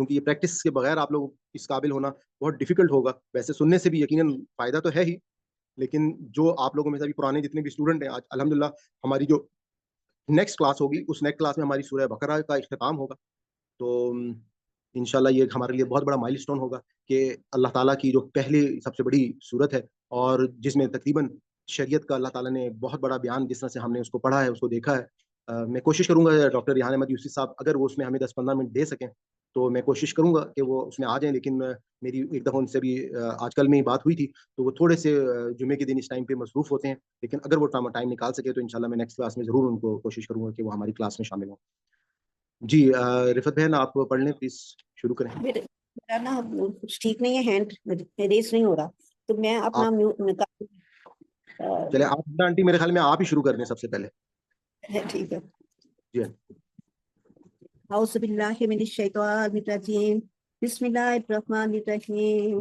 کیونکہ یہ پریکٹس کے بغیر آپ لوگ اس قابل ہونا بہت ڈیفیکلٹ ہوگا. ویسے سننے سے بھی یقیناً فائدہ تو ہے ہی, لیکن جو آپ لوگوں میں سے بھی پرانے جتنے بھی اسٹوڈنٹ ہیں, آج الحمدللہ ہماری جو نیکسٹ کلاس ہوگی, اس نیکسٹ کلاس میں ہماری سورہ بقرہ کا اختتام ہوگا. تو انشاءاللہ یہ ہمارے لیے بہت بڑا مائل اسٹون ہوگا کہ اللہ تعالیٰ کی جو پہلی سب سے بڑی صورت ہے, اور جس میں تقریباً شریعت کا اللہ تعالیٰ نے بہت بڑا بیان, جس طرح سے ہم نے اس کو پڑھا ہے, اس کو دیکھا ہے. میں کوشش کروں گا ڈاکٹر ریحان احمد یوسف صاحب اگر وہ اس میں ہمیں 10-15 منٹ دے سکیں تو میں کوشش کروں گا کہ وہ اس میں آ جائیں. لیکن میری ایک دفعہ ان سے بھی آج کل میں ہی بات ہوئی تھی, تو وہ تھوڑے سے جمعے کے دن اس ٹائم پہ مصروف ہوتے ہیں, لیکن اگر وہ ٹائم نکال سکے تو انشاءاللہ میں نیکسٹ کلاس میں ضرور ان کو کوشش کروں گا کہ وہ ہماری کلاس میں شامل ہوں. جی رفت بہن آپ پڑھ لیں پلیز, شروع کریں. میرا نا کچھ ٹھیک نہیں ہے, ہینڈ ریس نہیں ہو رہا, تو میں اپنا چلے آپ آنٹی, میرے خیال میں آپ ہی شروع کر دیں سب سے پہلے. ٹھیک ہے. جی اعوذ باللہ من الشیطان الرجیم, بسم اللہ الرحمن الرحیم.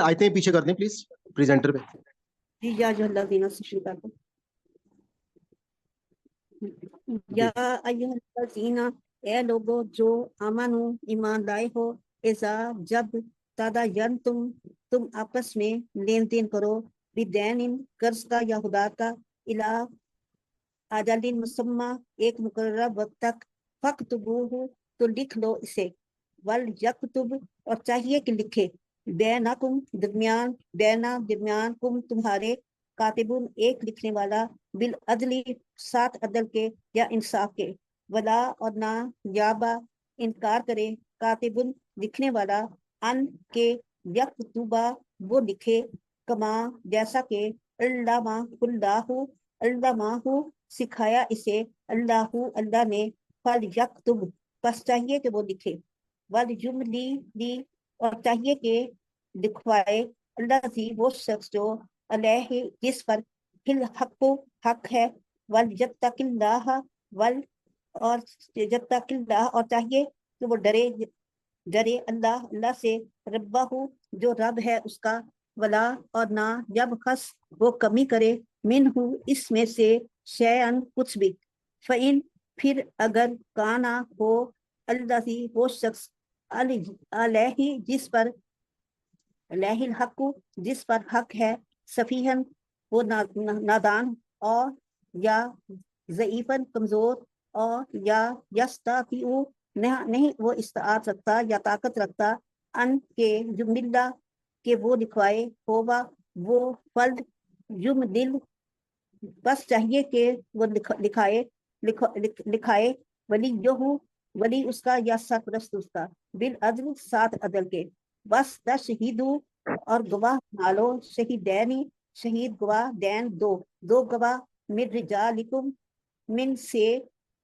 آیتیں پیچھے کر دیں پلیز پریزنٹر پہ. جی یا جو اللہ دینا سے شروع کر دیں. یا ایھا الذین, اے لوگو جو آمنو ایمان لائے ہو, اذا جب تداینتم تم آپس میں لین دین کرو, بدین قرض کا یا خدا کا, الی اجل مسمى ایک مقررہ وقت تک, فاکتبوہ تو لکھ لو اسے, ولیکتب اور چاہیے کہ لکھے, بینکم درمیان کم تمہارے, کاتبون ایک لکھنے والا, بالعدل ساتھ عدل کے یا انصاف کے, ولا اور نہ یابا انکار کرے, کاتبن لکھنے والا, ان کے یکتبا وہ لکھے, کما جیسا کہ, علمہ سکھایا اسے, اللہ نے, فلیکتب بس چاہیے کہ وہ لکھے, ولیملی اور چاہیے کہ لکھوائے, اللہ وہ شخص جو علیہ جس پر حق ہے, ولیتق اللہ اور چاہیے کہ وہ ڈرے اللہ سے, ربہ جو رب ہے اس کا, ولا اور نہ یبخس وہ کمی کرے, منہ اس میں سے, شیئن کچھ بھی, فإن پھر اگر کانا ہو, الذی وہ شخص, علیہ جس پر, علیہ الحق جس پر حق ہے, سفیہن وہ نادان, اور یا ضعیفن کمزور, اور یا یستطیع نہیں وہ استطاعت رکھتا یا طاقت رکھتا, ان کے جملہ کہ وہ لکھوائے, ہوگا وہ فرد دل بس چاہیے کہ وہ لکھائے, ولی اس کا یا سرپرست اس کا, بالعدل ساتھ عدل کے, بس تشہیدو اور گواہ نالو, شہیدینی شہید گواہ, دین دو گواہ, من رجالکم من سے,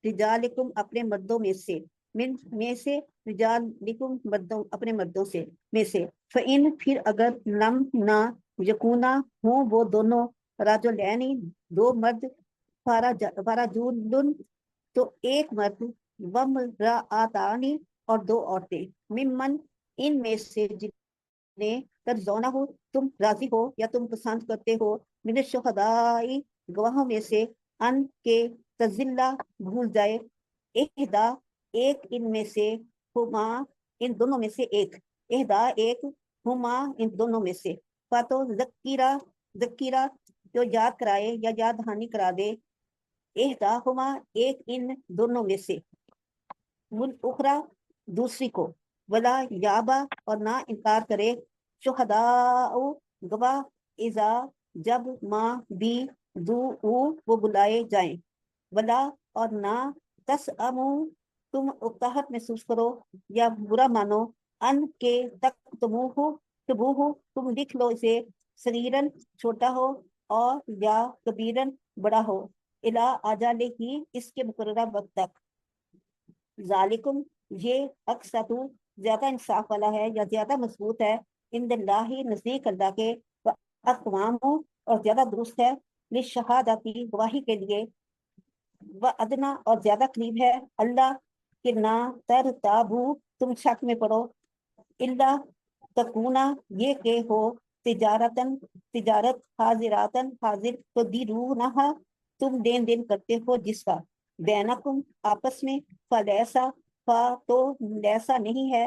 رجالکم اپنے مردوں میں سے, میں سے, رجالکم مردوں اپنے مردوں سے میں سے, فإن پھر اگر, لم نہ یکونا ہوں وہ دونوں, رجلین دو مرد, فرجل تو ایک مرد, وامرأتان اور دو عورتیں, ممن ان میں سے جنہیں, ترضونہ ہو تم راضی ہو یا تم پسند کرتے ہو, من الشہداء گواہوں میں سے, ان کے تزلہ بھول جائے, اہدا ایک ان میں سے, ہما ان دونوں میں سے ایک, اہدا ایک, ہما ان دونوں میں سے, فاتو ذکیرہ جو یاد کرائے یا یاد دہانی کرا دے, اہدا ہما ایک ان دونوں میں سے, اخرى دوسری کو, ولا یابا اور نہ انکار کرے, شہداء گواہ, اذا جب, ماں بھی, وہ بلائے جائیں, ولا اور نہ, تسأمو تم اکتاہٹ محسوس کرو یا برا مانو, ان کے تکتموہ تم لکھ لو اسے, صغیرن چھوٹا ہو, اور یا کبیرن بڑا ہو, الی اجلہ اس کے مقررہ وقت تک, ذالکم یہ, اقسط زیادہ انصاف والا ہے یا زیادہ مضبوط ہے, عند اللہ نزدیک اللہ کے, اقوام اور زیادہ درست ہے, للشہادتی گواہی کے لیے, ادنا اور زیادہ قریب ہے, اللہ کہ نہ ترتابو تم شک میں پڑو, اللہ تکونا یہ کہ ہو, تجارت, حاضراتن حاضر, تو دیرونہا تم لین دین کرتے ہو جس کا, بینکم آپس میں, فلیسا تو لیسا نہیں ہے,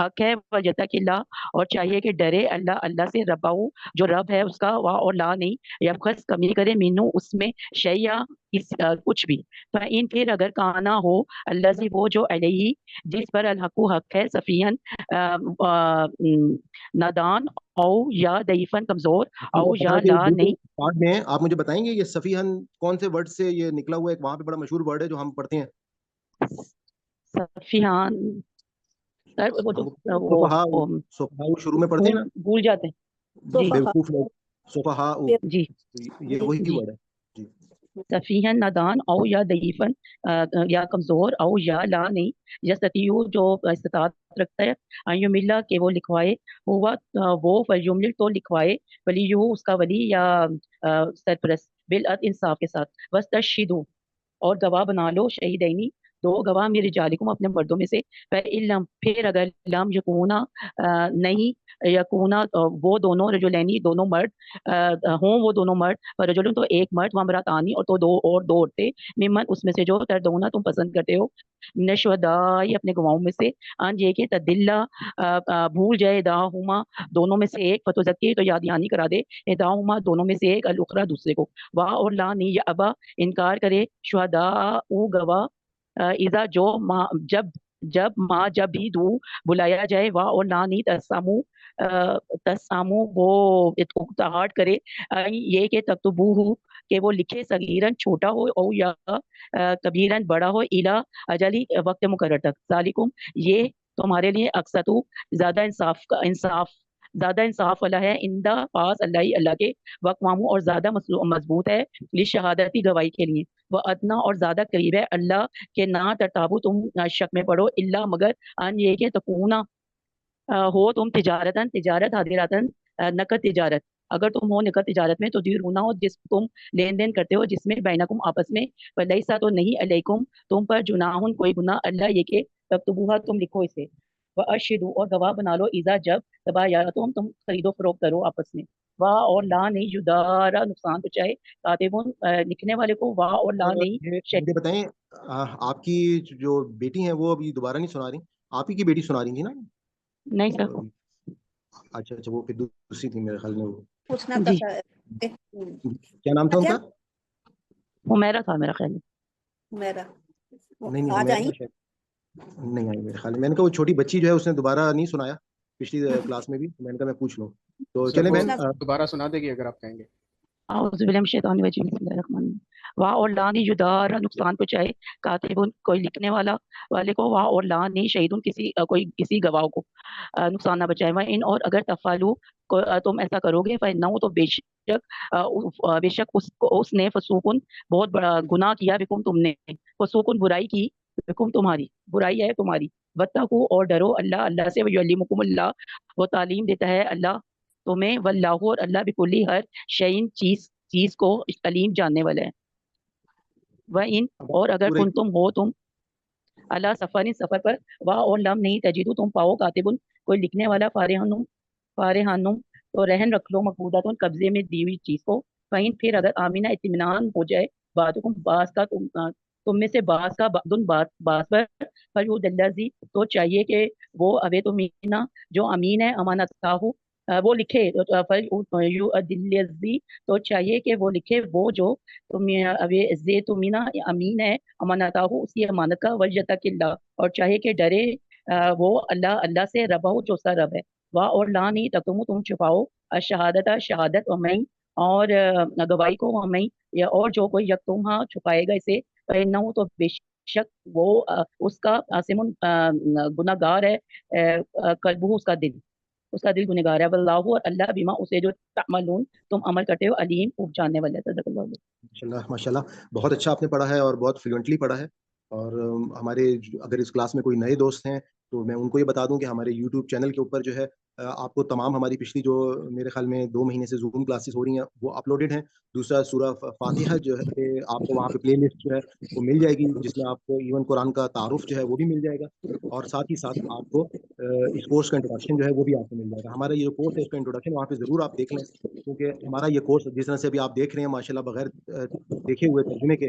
حق ہے وَلْيَتَّقِ اور چاہیے کہ ڈرے اللہ سے ربہو جو رب ہے اس کا اور لا نہیں یبخس کمی کرے مینو اس میں شیئا کچھ بھی فَإِن پھر اگر کانا ہو الذی وہ جو علیہ جس پر الحق حق ہے سفیہن نادان او یا ضعیفاً کمزور او یا لا نہیں پارٹ میں آپ مجھے بتائیں گے یہ سفیہن کون سے ورڈ سے یہ نکلا ہوا ہے؟ وہاں پہ بڑا مشہور ورڈ ہے جو ہم پڑھتے ہیں سفیہان سفہاء شروع میں پڑھتے ہیں نا، بھول جاتے ہیں جی بیوقوف لوگ سفہاء، جی یہ وہی جی ورڈ ہے جی۔ سفیہن نادان او یا ضعیفاً یا کمزور او یا لا نہیں یستطیع جو استطاعت رکھتا ہے ایو ملا کہ وہ لکھوائے ہوا وہ فیملل تو لکھوائے ولی اس کا ولی یا سرپرست بالعدل انصاف کے ساتھ واستشہدوا اور گواہ بنا لو شہیدینی دو گواہ میرے رجالکم اپنے مردوں میں سے فَإِن پھر اگر لم یکونا نہیں یکونا وہ دونوں رجلینی دونوں مرد ہوں وہ دونوں مرد رجل تو ایک مرد وامراتانی اور تو دو عورتیں ممن اس میں سے جو تردونا تم پسند کرتے ہو من الشہداء اپنے گواہوں میں سے ان یہ کہ تدلّا بھول جائے داہما دونوں میں سے ایک فتذکر تو یاد دہانی کرا دے داہما دونوں میں سے ایک الاخری دوسرے کو واہ اور لا نہیں یا ابا انکار کرے شہداء او گواہ اذا جو جب بھی دو بلایا جائے واہ اور لا نہیں تسامو وہ اقتحاٹ کرے یہ کہ تکتبوہ کہ وہ لکھے صغیرن چھوٹا ہو او یا کبیرن بڑا ہو الا اجلی وقت مقرر تک ذالکم یہ تمہارے لیے اقسطو زیادہ انصاف والا ہے اندہ پاس اللہ کے وقوامو اور زیادہ مضبوط ہے لشہادتی گواہی کے لیے وہ ادنا اور زیادہ قریب ہے اللہ کے نہ ترتابو تم شک میں پڑو اللہ مگر ان یہ کہ تکونا ہو تم تجارت حاضراتن نقد تجارت اگر تم ہو نقد تجارت میں تو دیرونا ہو جس تم لین دین کرتے ہو جس میں بینکم آپس میں ولیسا تو نہیں علیکم تم پر جناحن کوئی گناہ اللہ یہ کہ تکتبوہا تم لکھو اسے واشہدوا اور گواہ بنا لو اذا جب تبایعتم تم خرید و فروخت کرو آپس میں واہ اور لا نہیں یدارا نقصان پہنچائے کاتبون لکھنے والے کو واہ اور لا نہیں مجھے بتائیں آپ کی جو بیٹی ہیں وہ ابھی دوبارہ نہیں سنا رہی، آپ ہی کی بیٹی سنا رہی تھی نا؟ نہیں سر اچھا وہ پھر دوسری تھی میرے خیال میں وہ پوچھنا تھا جی کیا نام تھا ان کا؟ حمیرہ تھا میرا خیال میرا نہیں آج آئی نہیں آئی میرے خیال میں نے کہا وہ چھوٹی بچی جو ہے اس نے دوبارہ نہیں سنایا پچھلی کلاس میں بھی، میں نے کہا میں پوچھ لوں تو چلیں بہن دوبارہ سنا دے گی اگر آپ کہیں گے۔ اعوذ باللہ من الشیطان الرجیم بسم اللہ الرحمن الرحیم واہ اور لا نہیں یدار نقصان پہنچائے کاتب کوئی لکھنے والے کو واہ اور لا نہیں شہید کسی گواہ کو نقصان نہ بچائے وہ ان اور اگر تفعلوا تم ایسا کرو گے فإنہ تو بے شک اس نے فسوقن بہت بڑا گناہ کیا بکم تم نے فسوقن برائی کی بکم تمہاری برائی ہے تمہاری واتقوا اور ڈرو اللہ سے ویعلمکم اللہ وہ تعلیم دیتا ہے اللہ تمہیں واللہ اور اللہ بکلی ہر شعین چیز کو علیم جاننے والا ہے وَإِن اور اگر کن تم ہو تم اللہ سفر پر واہ اور لم نہیں تجدو تم پاؤ کاتبن کوئی لکھنے والا فارحانم تو رہن رکھ لو مقبوضہ قبضے میں دی ہوئی چیز کو فَإِن پھر اگر آمینہ اطمینان ہو جائے بعضکم بعض کا تم میں سے بعض کا بعض پر فلیدلذی تو چاہیے کہ وہ اوے تمینا جو امین ہے امانت وہ لکھے فلیدلذی تو چاہیے کہ وہ لکھے وہ جو تمینا امین ہے امانت اس کی امانت کا ولیتق اللہ اور چاہیے کہ ڈرے وہ اللہ سے ربہ جو اس کا رب ہے واہ اور لا نہیں تکتمو تم چھپاؤ شہادت ومن اور گواہی کو ومن یا اور جو کوئی یکتمہا چھپائے گا اسے فإنہ تو بے شک وہ اس کا آسمن گناہگار ہے قلبہ اس کا دل گنہگار ہے واللہ اور اللہ بما اسے جو تعملون تم عمل کرتے ہو علیم خوب جاننے والا ہے صدق اللہ ماشاءاللہ بہت اچھا آپ نے پڑھا ہے اور بہت فلوئنٹلی پڑھا ہے اور ہمارے اگر اس کلاس میں کوئی نئے دوست ہیں تو میں ان کو یہ بتا دوں کہ ہمارے یوٹیوب چینل کے اوپر جو ہے آپ کو تمام ہماری پچھلی جو میرے خیال میں 2 مہینے سے زوم کلاسز ہو رہی ہیں وہ اپلوڈڈ ہیں۔ دوسرا سورہ فاتحہ جو ہے آپ کو وہاں پہ پلے لسٹ جو ہے وہ مل جائے گی جس میں آپ کو ایون قرآن کا تعارف جو ہے وہ بھی مل جائے گا اور ساتھ ہی ساتھ آپ کو اس کورس کا انٹروڈکشن جو ہے وہ بھی آپ کو مل جائے گا۔ ہمارا یہ کورس ہے اس کا انٹروڈکشن وہاں پہ ضرور آپ دیکھ لیں کیونکہ ہمارا یہ کورس جس طرح سے ابھی آپ دیکھ رہے ہیں ماشاءاللہ بغیر دیکھے ہوئے ترجمے کے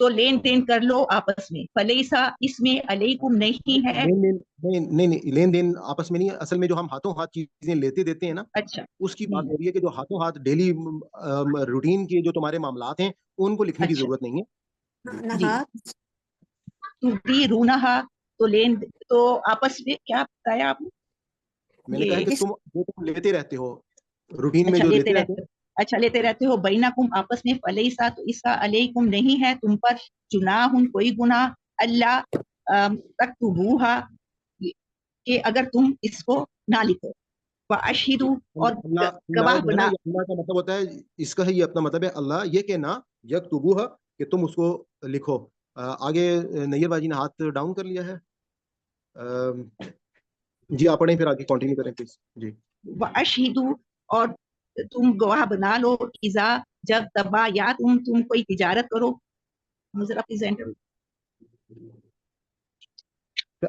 تو لین دین کر لو آپس میں. فلیسا اس میں علیکم نہیں ہے. لین دین آپس میں نہیں ہے, اصل میں جو ہم ہاتھوں ہاتھ چیزیں لیتے دیتے ہیں نا, اچھا اس کی بات ہو رہی ہے کہ جو ہاتھوں ہاتھ ڈیلی روٹین کے جو تمہارے معاملات ہیں ان کو لکھنے کی ضرورت نہیں ہے. جی تدیرونہا تو آپس میں کیا بتایا آپ نے؟ میں نے کہا کہ تم لیتے رہتے ہو روٹین میں, جو لیتے رہتے ہو. اچھا لیتے رہتے ہو. بینکم آپس میں. فلیسا تو اس کا علیکم نہیں ہے تم پر جناح کوئی گناہ. اللہ تکتبوہا کہ اگر تم اس کو نہ لکھو. واشہدوا اور گواہ بنا. اللہ کا مطلب ہوتا ہے, اس کا یہ اپنا مطلب ہے اللہ یہ کہ نہ یکتبوہا کہ تم اس کو لکھو. آگے نیر باجی نے ہاتھ ڈاؤن کر لیا ہے. جی آپ پڑھیں پھر آگے کنٹینیو کریں پلیز. جی واشہدوا اور تم گواہ بنا لو. اذا جب تبایعتم تم کوئی تجارت کرو. ذرا پریزنٹ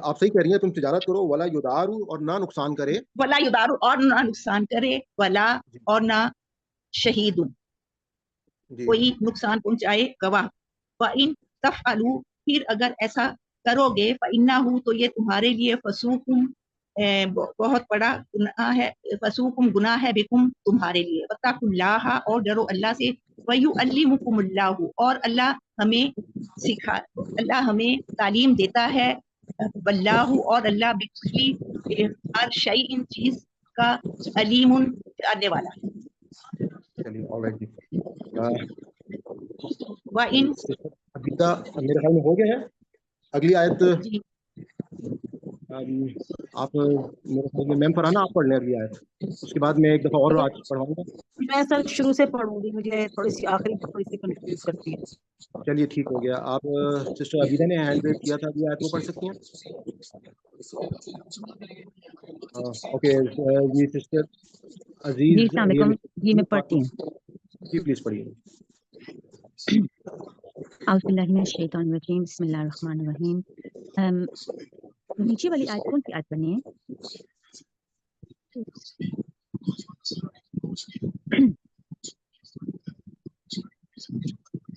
آپ صحیح کہہ رہی ہیں, تم تجارت کرو. ولا یدارو اور نہ نقصان کرے. ولا یدارو اور نہ نقصان کرے. ولا اور نہ شہید کوئی نقصان پہنچائے گواہ. وَإِن تفعلوا پھر اگر ایسا کرو گے فَإِنَّهُ تو یہ تمہارے لیے فسوقم بہت بڑا گناہ ہے. فسوقم گناہ ہے بکم تمہارے لیے. وَاتَّقُوا اللَّهَ اور ڈرو اللہ سے. وَيُعَلِّمُكُمُ اللَّهُ اور اللہ ہمیں تعلیم دیتا ہے. واللہ اور اللہ بکلی ہر شیء ان چیز کا علیم جاننے والا. چلیے آلرائٹ جی. وَإِن میرے خیال میں ہو گیا ہے. اگلی آیت آپ میرے خیال میں میم فرحانہ آپ پڑھ لیں اگلی آیت, اس کے بعد میں ایک دفعہ اور آج پڑھواؤں گا. میں سر شروع سے پڑھوں گی, مجھے تھوڑی سی آخری تھوڑی سی کنفیوز کرتی ہے. چلیے ٹھیک ہو گیا. آپ سسٹر عبیدہ نے ہینڈ ریز کیا تھا, اگلی آیت وہ پڑھ سکتی ہیں. اوکے جی سسٹر عزیز. جی السلام علیکم. جی میں پڑھتی ہوں. جی پلیز پڑھیے. اعوذ باللہ من الشیطان الرجیم. بسم اللہ الرحمن الرحیم. نیچے والی آیت کون سی آیت پڑھنی ہے؟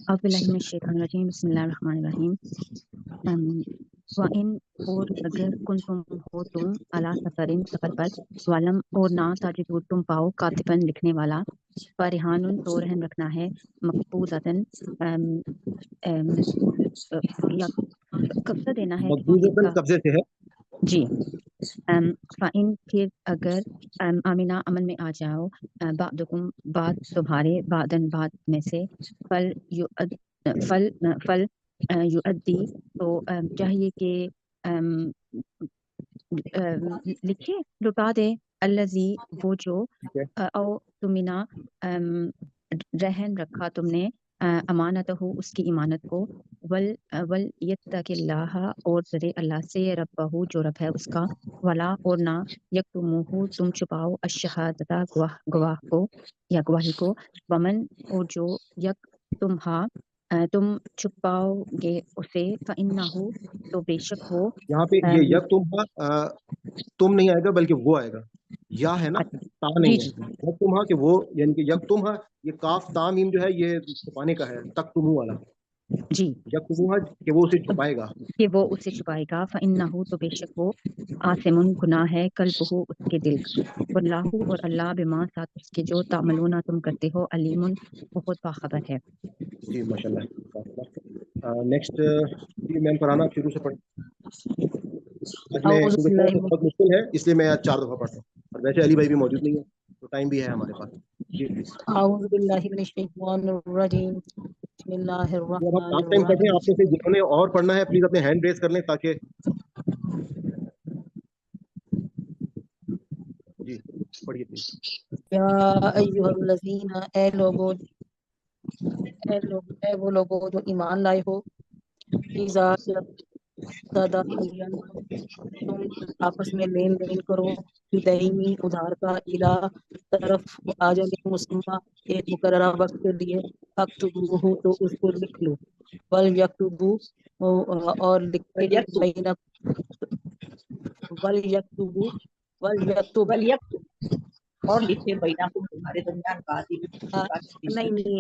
اعوذ باللہ من الشیطان الرجیم. بسم اللہ الرحمن الرحیم. وَإِن اور اگر کنتم ہو تم علی سفرن سفر پر. ولم اور نہ تجدوا تم پاؤ کاتبن لکھنے والا. فرحان تو رہن رکھنا ہے. مقبوضۃن قبضہ دینا ہے کسی کا. قبضے سے ہے جی. فَإِن پھر اگر آمینہ عمل میں آ جاؤ. بعضکم بعض تمہارے. بعدن بعد میں سے. فل یؤدی تو چاہیے کہ لکھے لٹا دے. الذی وہ جو او تمنا رہن رکھا تم نے. امانت ہو اس کی امانت کو. ولیتق اللہ اور ڈرے اللہ سے. ربہ جو رب ہے اس کا. ولا اور نہ یکتموہ تم چھپاؤ. الشہادۃ گواہ کو یا گواہی کو. ومن اور جو یک تم چھپاؤ گے اسے. فإنہ تو بے شک وہ. یہاں پہ یہ یک تم نہیں آئے گا بلکہ وہ آئے گا. یا ہے نا, تا نہیں ہے. یک تمہا کہ وہ, یعنی کہ یک تمہا یہ کاف تا میم جو ہے یہ چھپانے کا ہے. تک تمہو والا جی. یک تمہا کہ وہ اسے چھپائے گا. کہ وہ اسے چھپائے گا. فإنہ تو بے شک وہ. آثم گناہ ہے. قلبہ اس کے دل. واللہ اور اللہ بما ساتھ اس کے جو تعملون تم کرتے ہو. علیم بہت باخبر ہے. جی ماشاء اللہ. نیکسٹ میم فرحانہ آپ شروع سے پڑھیں. بہت مشکل ہے اس لیے میں 4 دفعہ پڑھتا ہوں, اور ویسے علی بھائی بھی موجود نہیں ہے تو ٹائم بھی ہے ہمارے پاس. جی پلیز. اعوذ باللہ من الشیطان الرجیم. بسم اللہ الرحمن آپ ٹائم پڑھیں. آپ الرحیم. سے جنہوں نے اور پڑھنا ہے پلیز اپنے ہینڈ ریز کر لیں تاکہ. جی پڑھیے پلیز. یا ایھا الذین اے لوگو اے وہ لوگو جو ایمان لائے ہو. اذا تداینتم تم آپس میں لین دین کرو. بدعین ادھار کا. الہ طرف اجل مسمى ایک مقررہ وقت کے لیے. فاکتبوہ تو اس کو لکھ لو. ولیکتبوا اور لکھے ولیکتب اور لکھے بینکم تمہارے درمیان کاتب نہیں نہیں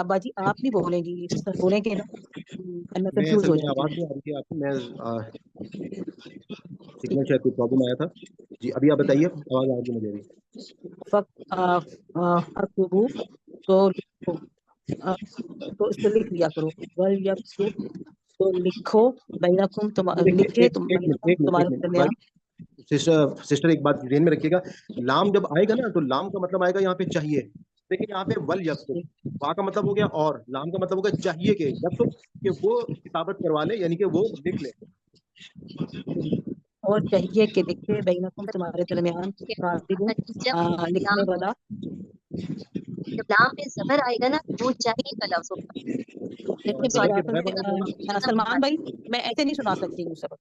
باجی آپ نہیں بولیں گی، سر بولیں گے نا، میں میں کنفیوز اصل ہو میں جاتی آواز ہوں. نہیں آ رہی تھی آپ کی، میں سگنل شاید کوئی پرابلم آیا تھا. جی ابھی آپ بتائیے، آواز آ رہی ہے مجھے ابھی. فَاكْتُبُوا تو لکھو، تو اس کو لکھ لیا کرو. وَلْيَكْتُبْ تو لکھو بینکم دیکھیے لکھے ایک منٹ تمہارے درمیان. سسٹر ایک بات ذہن میں رکھیے گا، لام جب آئے گا نا تو لام کا مطلب آئے گا یہاں پہ چاہیے. لیکن یہاں پہ ول یکتب، وا کا مطلب ہو گیا اور، لام کا مطلب ہوگا چاہیے کہ یکتب کہ وہ کتابت کروا لے، یعنی کہ وہ لکھ لے. اور چاہیے کہ لکھے بینکم تمہارے درمیان کاتب لکھنے والا. جب لام پہ زبر آئے گا نا وہ چاہیے کا لفظ ہوگا. دیکھیے سلمان بھائی میں ایسے نہیں سنا سکتی ہوں سبق،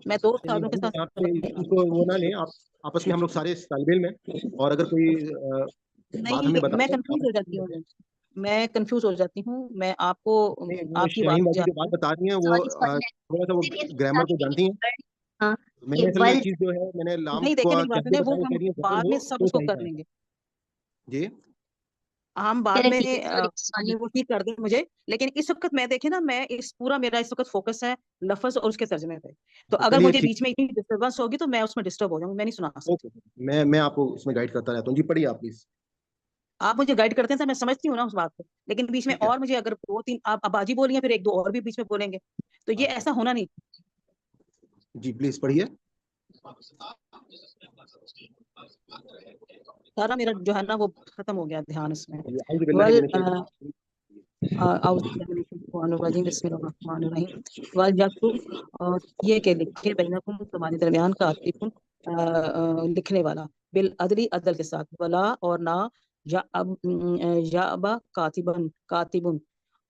میں 2 سالوں کے ساتھ اس کو وہ نہ لیں آپ، آپس میں ہم لوگ سارے طالب علم ہیں، اور اگر کوئی بات ہمیں نہیں، بتا میں دیں کنفیوز ہو جاتی ہوں، میں کنفیوز ہو جاتی ہوں. میں آپ کو آپ کی شاہین بازی جو بات بات بتا رہی ہیں وہ تھوڑا سا وہ گرامر کو جانتی ہیں. ہاں میں نے اصل میں یہ چیز جو ہے میں نے لام نہیں کو دیکھیں میری بات چاہیے ہے وہ بتایا، ہم کہہ رہی ہیں بعد میں ہو سب تو اس کو صحیح کر تھا. لیں گے، جی ہم بعد میں ہمیں وہ ٹھیک کر دیں مجھے. لیکن اس وقت میں دیکھیں نا، میں پورا میرا اس وقت فوکس ہے لفظ اور اس کے ترجمے پہ. تو اگر چلیے مجھے ٹھیک، بیچ میں اتنی ڈسٹربنس ہوگی تو میں اس میں ڈسٹرب ہو جاؤں گی، میں نہیں سنا سکتی. اوکے میں آپ کو اس میں گائیڈ کرتا رہتا ہوں. جی پڑھیے آپ پلیز. آپ مجھے گائیڈ کرتے ہیں تو میں سمجھتی ہوں نا اس بات کو، لیکن بیچ میں ٹھیک ہے اور مجھے اگر 2-3 آپ اباجی بولی ہیں پھر 1-2 اور بھی بیچ میں بولیں گے، تو یہ ایسا ہونا نہیں. جی پلیز پڑھیے. سارا میرا جو ہے نا وہ ختم ہو گیا دھیان اس میں. اعوذ باللہ من الشیطان بسم اللہ الرحمن الرحیم. وَلْيَكْتُبْ اور یہ کہ لکھے بینکم تمہارے درمیان کاتب لکھنے والا، بالعدل عدل کے ساتھ، ولا اور نہ، یابا کاتبن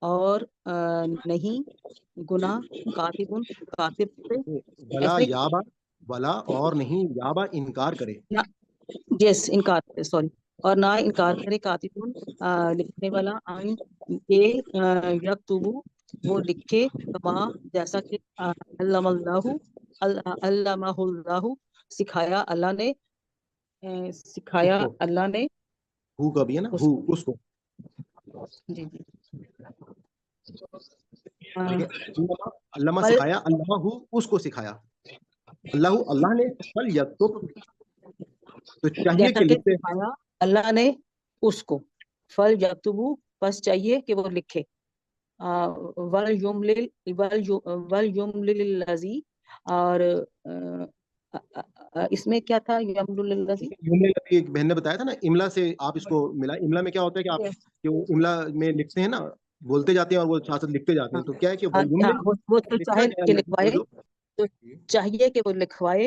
اور نہیں گناہ، کاتبن کاتب سے ولا ایسے یابا، ولا اور نہیں، یابا انکار کرے. یس انکار، سوری، اور نہ انکار کرے کاتبن لکھنے والا، آئین کے یکتبو وہ لکھے، کما جیسا کہ علمہ اللہ سکھایا اللہ نے، اس کو اللہ نے ہو کا بھی ہے نا، ہو اس کو. جی جی علامہ سکھایا، اللہ اس کو سکھایا، اللہ نے فل یکتب تو چاہیے جیسا کہ کہ لکھتے. سکھایا اللہ نے اس کو، فل یکتبو بس چاہیے کہ وہ لکھے، وَلْيُمْلِلِ الَّذِي اور اس میں کیا تھا، یملل الذی. ایک بہن نے بتایا تھا نا، املا سے آپ اس کو ملا. املا میں کیا ہوتا ہے کہ آپ کہ وہ املا میں لکھتے ہیں نا، بولتے جاتے ہیں اور وہ ساتھ لکھتے جاتے ہیں، تو کیا ہے کہ وہ تو لکھا چاہے جائے کہ اللہ کی لکھوائے، جو تو چاہیے کہ وہ لکھوائے،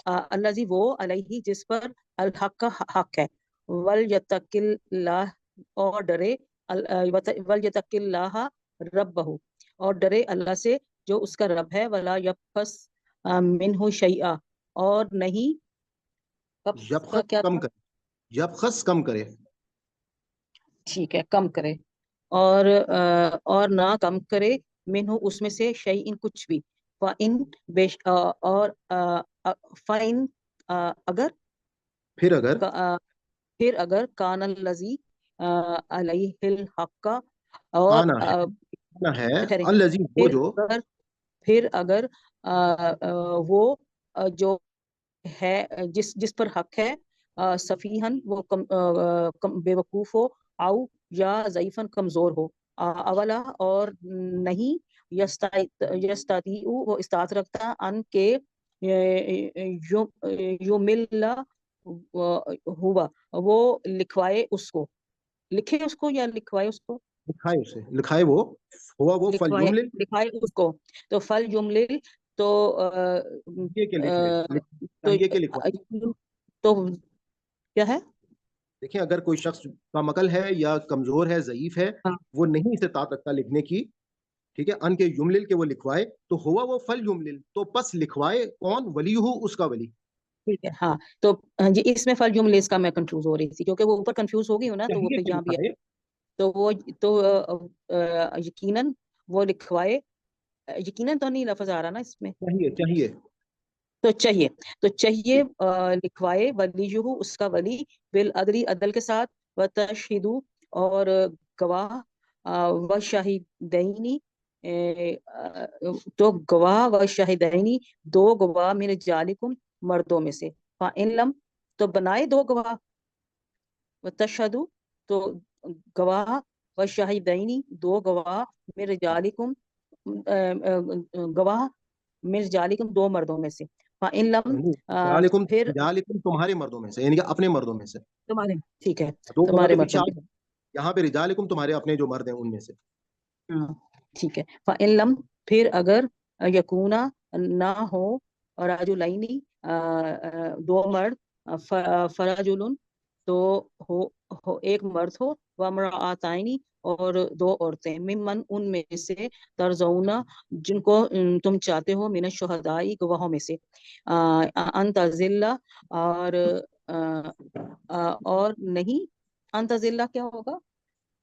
الذی وہ، علیہ جس پر، الحق کا حق ہے، ولیتق اللہ اور ڈرے، ولیتق اللہ ربہ اور ڈرے اللہ سے جو اس کا رب ہے، ولا یبخس منہ شیئا اور نہیں یبخس کیا کم تھا، کرے، یبخس کم کرے. ٹھیک ہے کم کرے، اور نہ کم کرے، منہ اس میں سے، شیئن کچھ بھی، فَإِن اور فَإِن اگر، پھر اگر کان الذی علیہ الحق اور آنا ہے الذی وہ جو، پھر اگر وہ جو ہے جس پر حق ہے، سفیہن وہ بے وقوف ہو، او یا ضعیفن کمزور ہو، اولا اور نہیں، یستطیع وہ استطاعت رکھتا، ان کے یمل ہوا وہ لکھوائے اس کو، لکھے اس کو یا لکھوائے اس کو، لکھائے اسے، لکھائے وہ ہوا وہ فل یملل، لکھائے اس کو، تو فل یملل تو تو کیا ہے، دیکھیں اگر کوئی شخص کم عقل ہے یا کمزور ہے، ضعیف ہے، وہ نہیں استطاعت رکھتا لکھنے کی، ٹھیک ہے، ان کے یملل کے وہ لکھوائے، تو ہوا وہ فل یملل، تو پس لکھوائے کون، ولی ہو اس کا ولی. ٹھیک ہے ہاں. تو جی اس میں فل یملل کا میں کنفیوز ہو رہی تھی کیونکہ وہ اوپر کنفیوز ہو گئی ہو نا، تو وہ پھر یہاں بھی ہے، تو وہ تو یقیناً وہ لکھوائے، یقیناً تو نہیں لفظ آ رہا نا اس میں، چاہیے تو چاہیے لکھوائے ولیہ اس کا ولی بالعدلی عدل کے ساتھ، و تشہدو اور گواہ، و شاہدینی تو گواہ، و شاہدینی دو گواہ من رجالکم مردوں میں سے، فإن لم تو بنائے دو گواہ، و تشہدو تو گواہ، و شاہدینی دو گواہ من رجالکم گواہ من رجالکم دو مردوں میں سے، فإن لم پھر رجالکم تمہارے مردوں میں سے، یعنی کہ اپنے مردوں میں سے، تمہارے، ٹھیک ہے دو گواہ تمہارے تو پیچھے مردوں آ میں، گئے، یہاں پہ رجالکم تمہارے اپنے جو مرد ہیں ان میں سے. ہاں ٹھیک ہے، فإن لم پھر اگر یکونا نہ ہو رجلینی دو مرد، فرجل تو ہو ایک مرد ہو، وامرأتین اور دو عورتیں، ممن ان میں سے ترضونا جن کو تم چاہتے ہو، من الشہداء گواہوں میں سے، ان تضل اور نہیں، ان تضل کیا ہوگا؟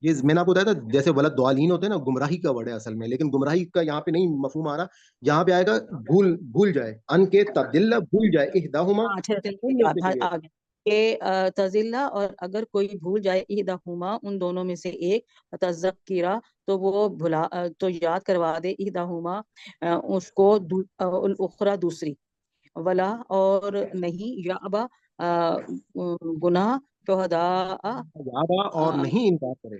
یہ میں نے آپ کو بتایا تھا جیسے ولد ضالین ہوتے ہیں نا، گمراہی کا ورڈ ہے اصل میں، لیکن گمراہی کا یہاں پہ نہیں مفہوم آ رہا، یہاں پہ آئے گا بھول جائے، ان کے تدل بھول جائے، احداہما ان میں سے کوئی ایک. آگے کہ تزلہ اور اگر کوئی بھول جائے، احداہما ان دونوں میں سے ایک، تذکرہ تو وہ بھلا تو یاد کروا دے، احداہما اس کو الاخری دوسری، ولا اور نہیں، یابا گناہ شہداء یابا اور نہیں انکار کرے،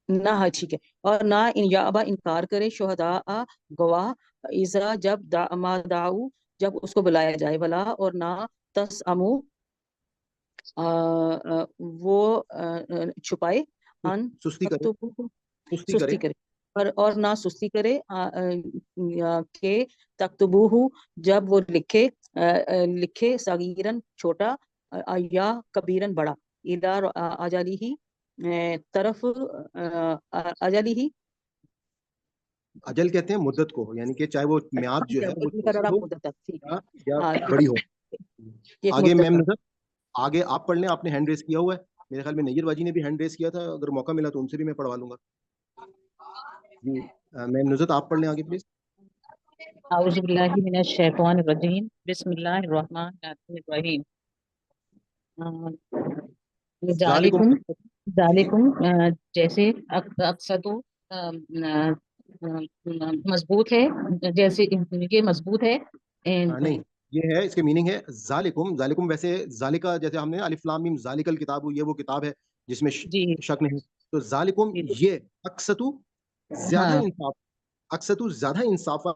نہ، ٹھیک ہے، اور نہ یابا انکار کرے، شہداء گواہ، اذا جب ما دعو جب اس کو بلایا جائے، ولا اور نہ تسامو وہ چھپائے، ان سستی کرے، سستی کرے، اور نہ سستی کرے، کہ تکتبوہ جب وہ لکھے صغیرن چھوٹا، یا کبیرن بڑا، الی اجلہ طرف اجلی ہی، اجل کہتے ہیں مدت کو، یعنی کہ چاہے وہ میعاد جو ہے وہ چھوٹی ہو مدت تک، یا بڑی ہو. ایک آگے مدت میم کا. نظر، آگے آپ پڑھ لیں، آپ نے ہینڈ ریز کیا ہوا ہے، میرے خیال میں نیر باجی نے بھی ہینڈ ریز کیا تھا، اگر موقع ملا تو ان سے بھی میں پڑھوا لوں گا. جی میم نظر آپ پڑھ لیں آگے پلیز. اعوذ باللہ من الشیطان الرجیم، بسم اللہ الرحمن الرحیم. ذالکم ذالکم جیسے اقصدو مضبوط ہے، جیسے یہ مضبوط ہے. نہیں، یہ ہے، اس کے میننگ ہے ذالکم. ذالکم ویسے ذالکا جیسے ہم نے الف لام میم ذالک الکتاب، یہ وہ کتاب ہے جس میں جی شک نہیں، تو ذالکم یہ اقسطو زیادہ ہاں انصاف، اقسطو زیادہ انصاف،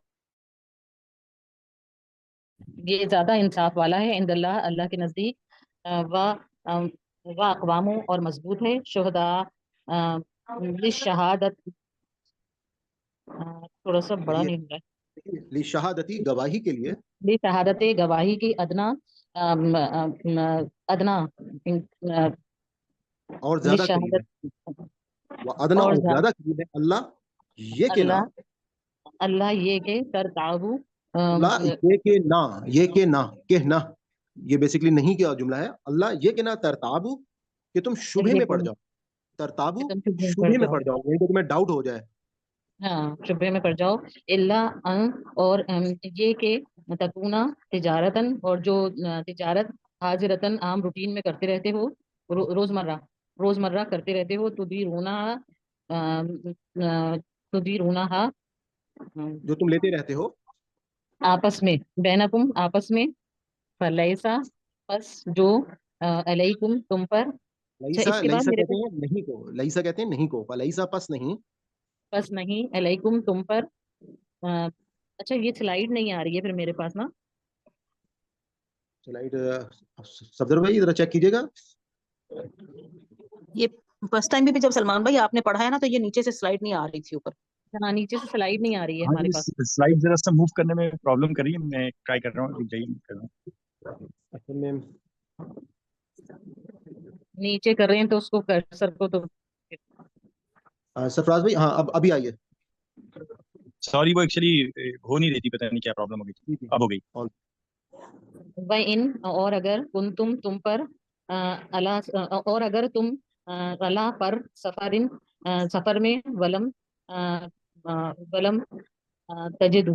یہ زیادہ انصاف والا ہے، عند اللہ اللہ کے نزدیک، و اقوام اور مضبوط ہے، شہداء شہادت تھوڑا سا بڑا نہیں ہو رہا ہے، شہادتی گواہی کے لیے، شہادت گواہی کی ادنا ادنا اور زیادہ قریب ہے، شہادت وہ ادنا اور اور زیادہ قریب ہے، اللہ یہ کہ نہ، اللہ یہ کہ ترتابو اللہ یہ کہ نہ، یہ کہ نہ، کہ نہ، یہ بیسیکلی نہیں کیا جملہ ہے، اللہ یہ کہ نہ ترتابو کہ تم شبہ میں پڑ جاؤ، ترتابو شبہ میں پڑ جاؤ، یعنی کہ تمہیں ڈاؤٹ ہو جائے. ہاں شبہ میں پڑ جاؤ، اللہ اور یہ کہ تکونا تجارتن اور جو تجارت حاضرتن عام روٹین میں کرتے رہتے ہو، روزمرہ کرتے رہتے ہو، تدیرونہا جو تم لیتے رہتے ہو آپس میں، بینکم آپس میں، فلیسا پس جو علیکم تم پر. اچھا لئیسا، اس کے بعد لئیسا میرے کہتے کو ہیں نہیں کو، لئیسا کہتے ہیں نہیں کو، فلیسا پس نہیں، پس نہیں، علیکم تم پر. اچھا یہ سلائیڈ نہیں آ رہی ہے پھر میرے پاس نا. سلائیڈ صفدر بھائی ذرا چیک کیجیے گا. یہ فرسٹ ٹائم بھی جب سلمان بھائی آپ نے پڑھا ہے نا، تو یہ نیچے سے سلائڈ نہیں آ رہی تھی اوپر. ہاں نیچے سے سلائیڈ نہیں آ رہی ہے ہاں ہمارے جی، پاس. سلائڈ ذرا سا موو کرنے میں پرابلم کر رہی ہے، میں ٹرائی کر رہا ہوں، رک جائیے کر رہا ہوں. اصل میں نیچے کر رہے ہیں تو اس کو کرسر کو تو سرفراز بھائی، ہاں ابھی آئیے. سوری، وہ ایکچولی ہو نہیں رہی تھی، پتہ نہیں کیا پرابلم ہو گئی تھی، اب ہو گئی. وَإِن اور اگر تم پر اور اگر تم اللہ پر سفر میں ولم تجدو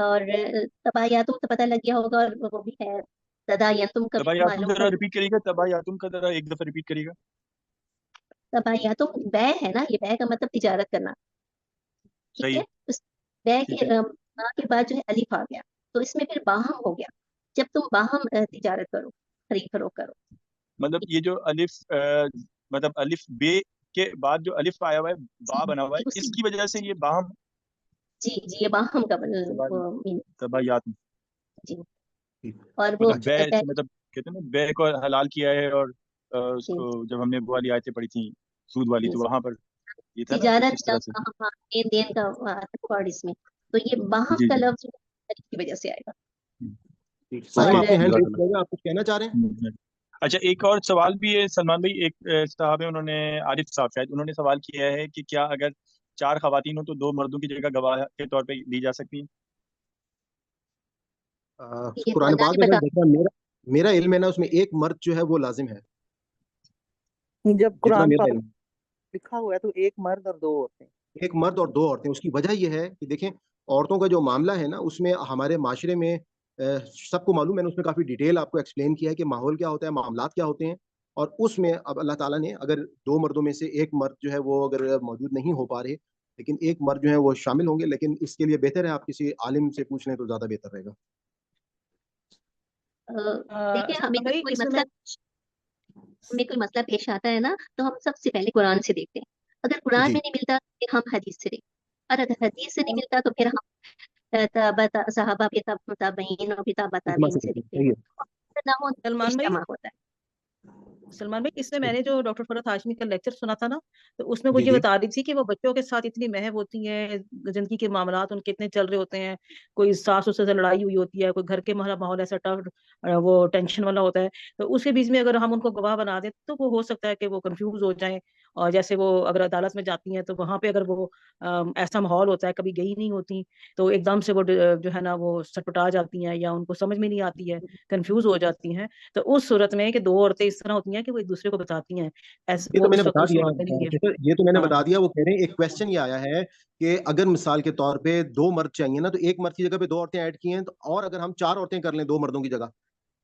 اور تبایاتم تو پتہ لگ گیا ہوگا، اور وہ بھی ہے تدایتم کا بھی تبایاتم معلوم ذرا کر. ریپیٹ کریے گا، تبایاتم کا ذرا ایک دفعہ ریپیٹ کریے گا. تبایاتم بے ہے نا، یہ بے کا مطلب تجارت کرنا، ٹھیک صحیح ہے. اس بے ٹھیک کے ہے. ماں کے بعد جو ہے الف آ گیا، تو اس میں پھر باہم ہو گیا. جب تم باہم تجارت کرو، خرید فروخت کرو. مطلب یہ جو الف مطلب الف بے کے بعد جو الف آیا ہوا ہے، با بنا ہوا ہے، اسی اس کی وجہ سے یہ باہم جی یہ باہم کا meaning. تبایاتم. جی اور وہ مطلب بے سے مطلب کہتے ہیں نا بے کو حلال کیا ہے، اور اس جی کو جب ہم نے وہ والی آیتیں پڑھی تھیں سود والی، جی تو وہاں پر یہ تھا نا کچھ تجارت اس کا طرح سے. لین دین کا ورڈ اس میں، تو یہ باہم جی کا جی. لفظ الف کی وجہ سے آئے گا. سائم اور آپ نے ہینڈ جزاک ریز اللہ. کیا ہے، آپ کچھ کہنا چاہ رہے ہیں؟ اچھا ایک اور سوال بھی ہے سلمان بھائی. ایک صاحب ہے، انہوں نے عارف صاحب شاید، انہوں نے سوال کیا ہے کہ کیا اگر 4 خواتین ہوں تو 2 مردوں کی جگہ گواہ کے طور پہ لی جا سکتی ہیں؟ یہ تو قرآن اللہ پاک نے میں بتا. جتنا میرا علم ہے نا، اس میں ایک مرد جو ہے وہ لازم ہے، جب جتنا قرآن میرا پاک علم ہے. لکھا ہوا ہے تو ایک مرد اور 2 عورتیں. ایک مرد اور 2 عورتیں. اس کی وجہ یہ ہے کہ دیکھیں عورتوں کا جو معاملہ ہے نا، اس میں ہمارے معاشرے میں سب کو معلوم ہے، اس میں کافی ڈیٹیل آپ کو ایکسپلین کیا ہے کہ ماحول کیا ہوتا ہے، معاملات کیا ہوتے ہیں. اور اس میں اب اللہ تعالیٰ نے اگر 2 مردوں میں سے ایک مرد جو ہے وہ اگر موجود نہیں ہو پا رہے، لیکن ایک مرد جو ہے وہ شامل ہوں گے، لیکن اس کے لیے بہتر ہے آپ کسی عالم سے پوچھ لیں تو زیادہ بہتر رہے گا. دیکھیں ہمیں بھائی کوئی اس میں مسئلہ پیش آتا ہے نا، تو ہم سب سے پہلے قرآن سے دیکھتے ہیں. اگر قرآن جی میں نہیں ملتا تو پھر ہم حدیث سے دیکھتے ہیں، اور اگر حدیث سے نہیں ملتا تو پھر ہم صحابہ کے تابعین اور اجماع تابعین سے سے دیکھیں. دیکھتے صحیح ہے. ہیں. نہ ہو تو سلمان بھائی اجتماع ہوتا ہے. سلمان بھائی اس میں میں نے جو ڈاکٹر فرحت ہاشمی کا لیکچر سنا تھا نا، تو اس میں وہ جی یہ جی بتا رہی تھی کہ وہ بچوں کے ساتھ اتنی محب ہوتی ہیں، زندگی کے معاملات ان کے اتنے چل رہے ہوتے ہیں، کوئی ساس سسر سے لڑائی ہوئی ہوتی ہے، کوئی گھر کے ماحول ایسا ٹف وہ ٹینشن والا ہوتا ہے، تو اس کے بیچ میں اگر ہم ان کو گواہ بنا دیں تو وہ ہو سکتا ہے کہ وہ کنفیوز ہو جائیں. اور جیسے وہ اگر عدالت میں جاتی ہیں تو وہاں پہ اگر وہ ایسا ماحول ہوتا ہے، کبھی گئی نہیں ہوتی، تو ایک دم سے وہ جو ہے نا وہ سٹپٹا جاتی ہیں، یا ان کو سمجھ میں نہیں آتی ہے، کنفیوز ہو جاتی ہیں. تو اس صورت میں کہ 2 عورتیں اس طرح ہوتی ہیں کہ وہ ایک دوسرے کو بتاتی ہیں، یہ تو وہ میں نے اس وقت بتا اس دیا عورت کے لیے. یہ تو میں نے ہاں بتا دیا. وہ کہہ رہے ہیں ایک کویسچن یہ آیا ہے کہ اگر مثال کے طور پہ 2 مرد چاہیے نا، تو ایک مرد کی جگہ پہ 2 عورتیں ایڈ کی ہیں، تو اور اگر ہم 4 عورتیں کر لیں 2 مردوں کی جگہ،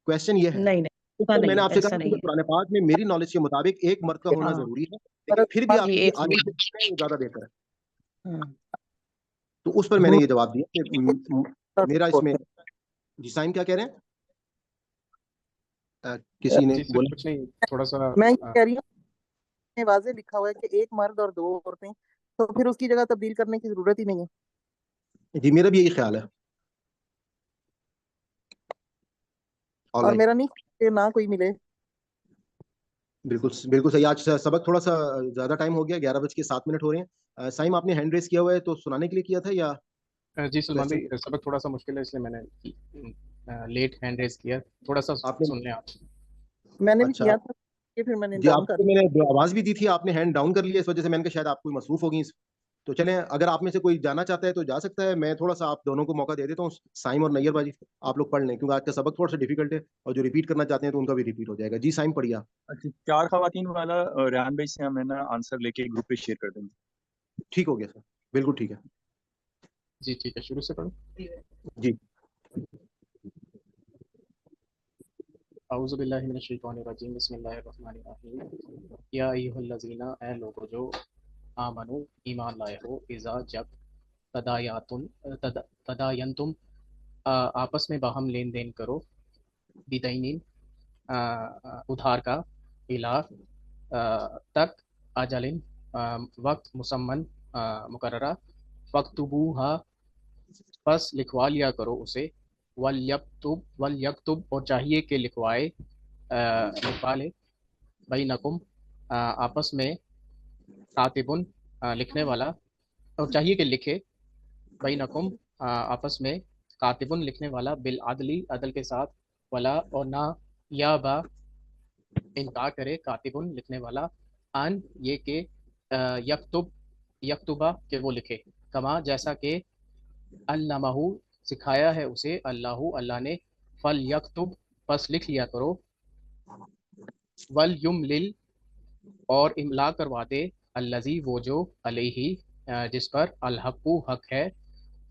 کویسچن یہ ہے. نہیں نہیں اس ایسا پر میں نہیں نے ہے، آپ سے ایسا کہا نہیں کہ ہے. قرآن پاک میں میری نالج کے مطابق ایک مرد کا ہونا ہاں ضروری ہے، لیکن پھر بھی آپ جی کسی ایک عالم سے پوچھیں وہ زیادہ بہتر ہے. ہاں. تو اس پر میں نے یہ جواب دیا کہ میرا اس میں. جی سائن کیا کہہ رہے ہیں؟ کسی نے جی سر بولا. کچھ نہیں، تھوڑا سا میں یہ کہہ رہی ہوں واضح لکھا ہوا ہے کہ ایک مرد اور 2 عورتیں، تو پھر اس کی جگہ تبدیل کرنے کی ضرورت ہی نہیں ہے. جی میرا بھی یہی خیال ہے. اور میرا نہیں کہ نہ کوئی ملے. بالکل بالکل صحیح. آج سبق تھوڑا سا زیادہ ٹائم ہو گیا، 11:07 ہو رہے ہیں. سائم آپ نے ہینڈ ریز کیا ہوا ہے، تو سنانے کے لیے کیا تھا یا جی سلمان کویسچن؟ بھائی سبق تھوڑا سا مشکل ہے، اس لیے میں نے لیٹ ہینڈ ریز کیا، تھوڑا سا آپ نے سن لیں آپ. میں نے بھی اچھا کیا تھا کہ پھر میں نے جی، ڈاؤن آپ کر کو میں نے آواز بھی دی تھی، آپ نے ہینڈ ڈاؤن کر لیا، اس وجہ سے میں نے کہا شاید آپ کوئی مصروف ہوگی. تو چلیں اگر آپ میں سے کوئی جانا چاہتا ہے تو جا سکتا ہے. میں تھوڑا سا آپ دونوں کو موقع دے دیتا ہوں، سائم اور نیئر باجی آپ لوگ پڑھ لیں، کیونکہ آج کا سبق تھوڑا سا ڈیفیکلٹ ہے، اور جو ریپیٹ کرنا چاہتے ہیں تو ان کا بھی ریپیٹ ہو جائے گا. جی سائم پڑھیے آپ. اچھا 4 خواتین والا ریحان بھائی سے ہم ہے نا آنسر لے کے گروپ پہ شیئر کر دیں گے. ٹھیک ہو گیا سر، بالکل ٹھیک ہے. جی ٹھیک ہے، شروع سے پڑھوں. جی اعوذ باللہ من الشیطان الرجیم، بسم اللہ الرحمن الرحیم. یا ایھا الذین، اے لوگو جو آمنو ایمان لائے ہو، اذا جب تداینتم آپس میں باہم لین دین کرو، بدینین ادھار کا، الہ تک، اجلن وقت مسمن مقررہ، فاکتبوہا پس لکھوا لیا کرو اسے، ولیکتب اور چاہیے کہ لکھوا لے، بینکم آپس میں، کاتبن لکھنے والا، اور چاہیے کہ لکھے، بینکم آپس میں، کاتبن لکھنے والا، بالعدلی عدل کے ساتھ، ولا اور نہ، یا با انکار کرے، کاتبن لکھنے والا، ان یہ کہ یکتبہ کہ وہ لکھے، کما جیسا کہ علمہ سکھایا ہے اسے، اللہ نے، فلیکتب پس لکھ لیا کرو، ولیملل اور املا کروا دے، الذی وہ جو، علیہ جس پر، الحق حق ہے،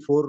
4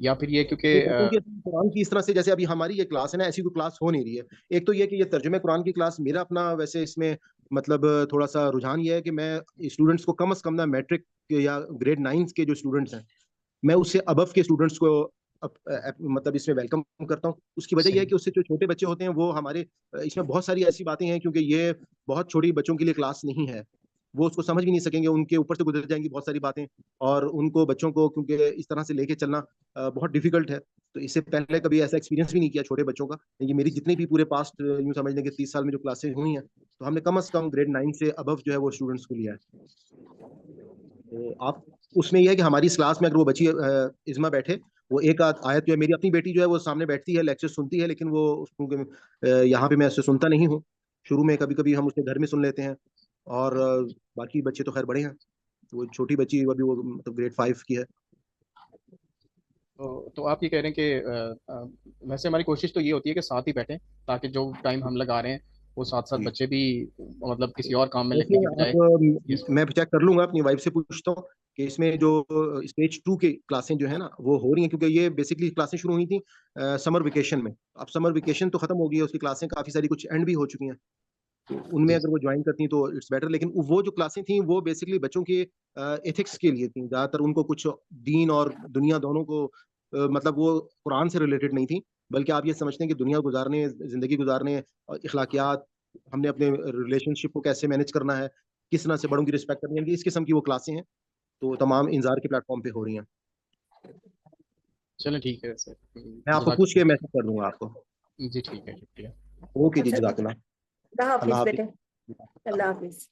یا پھر یہ کیونکہ قرآن کی اس طرح سے جیسے ابھی ہماری یہ کلاس ہے نا، ایسی کوئی کلاس ہو نہیں رہی ہے. ایک تو یہ کہ یہ ترجمہ قرآن کی کلاس میرا اپنا ویسے اس میں مطلب تھوڑا سا رجحان یہ ہے کہ میں اسٹوڈنٹس کو کم از کم نا میٹرک یا گریڈ 9 کے جو اسٹوڈنٹس ہیں میں اس سے ابو کے اسٹوڈنٹس کو مطلب اس میں ویلکم کرتا ہوں. اس کی وجہ یہ ہے کہ اس سے جو چھوٹے بچے ہوتے ہیں وہ ہمارے اس میں بہت ساری ایسی باتیں ہیں کیونکہ یہ بہت چھوٹی بچوں کے لیے کلاس نہیں ہے، وہ اس کو سمجھ بھی نہیں سکیں گے، ان کے اوپر سے گزر جائیں گی بہت ساری باتیں، اور ان کو بچوں کو کیونکہ اس طرح سے لے کے چلنا بہت ڈیفیکلٹ ہے. تو اس سے پہلے کبھی ایسا ایکسپیرینس بھی نہیں کیا چھوٹے بچوں کا. یہ میری جتنی بھی پورے پاسٹ یوں سمجھ لیں کہ 30 سال میں جو کلاسز ہوئی ہیں تو ہم نے کم از کم گریڈ 9 سے ابو جو ہے وہ اسٹوڈنٹس کو لیا ہے. تو آپ اس میں یہ ہے کہ ہماری اس کلاس میں اگر وہ بچی عظمہ بیٹھے، وہ ایک آیت جو ہے، میری اپنی بیٹی جو ہے وہ سامنے بیٹھتی ہے، لیکچر سنتی ہے، لیکن وہ یہاں پہ میں اسے سنتا نہیں ہوں. شروع میں کبھی کبھی ہم اسے گھر میں سن لیتے ہیں، اور باقی بچے تو خیر بڑے ہیں. وہ چھوٹی بچی ابھی وہ مطلب گریڈ 5 کی ہے. تو آپ یہ کہہ رہے ہیں کہ ویسے ہماری کوشش تو یہ ہوتی ہے کہ ساتھ ہی بیٹھیں تاکہ جو ٹائم ہم لگا رہے ہیں وہ ساتھ ساتھ بچے بھی مطلب کسی اور کام میں لگنے کی بجائے. میں چیک کر لوں گا، اپنی وائف سے پوچھتا ہوں کہ اس میں جو اسٹیج 2 کی کلاسیں جو ہیں نا وہ ہو رہی ہیں، کیونکہ یہ بیسکلی کلاسیں شروع ہوئی تھیں سمر ویکیشن میں. اب سمر ویکیشن تو ختم ہو گئی ہے، اس کی کلاسیں کافی ساری کچھ اینڈ بھی ہو چکی ہیں، تو ان میں اگر وہ جوائن کرتی ہیں تو اٹس بیٹر. لیکن وہ جو کلاسیں تھیں وہ بیسکلی بچوں کے ایتھکس کے لیے تھیں زیادہ تر. ان کو کچھ دین اور دنیا دونوں کو مطلب وہ قرآن سے ریلیٹڈ نہیں تھیں، بلکہ آپ یہ سمجھتے ہیں کہ دنیا گزارنے، زندگی گزارنے، اخلاقیات، ہم نے اپنے ریلیشن شپ کو کیسے مینج کرنا ہے، کس طرح سے بڑوں کی رسپیکٹ کرنی ہے، اس قسم کی وہ کلاسیں ہیں. تو تمام انذار کے پلیٹ فارم پہ ہو رہی ہیں. چلیں ٹھیک ہے سر، میں آپ کو پوچھ کے میسج کر دوں گا آپ کو. جی ٹھیک ہے، شکریہ. اوکے جی، جزاک اللہ. اللہ حافظ بیٹے، اللہ حافظ.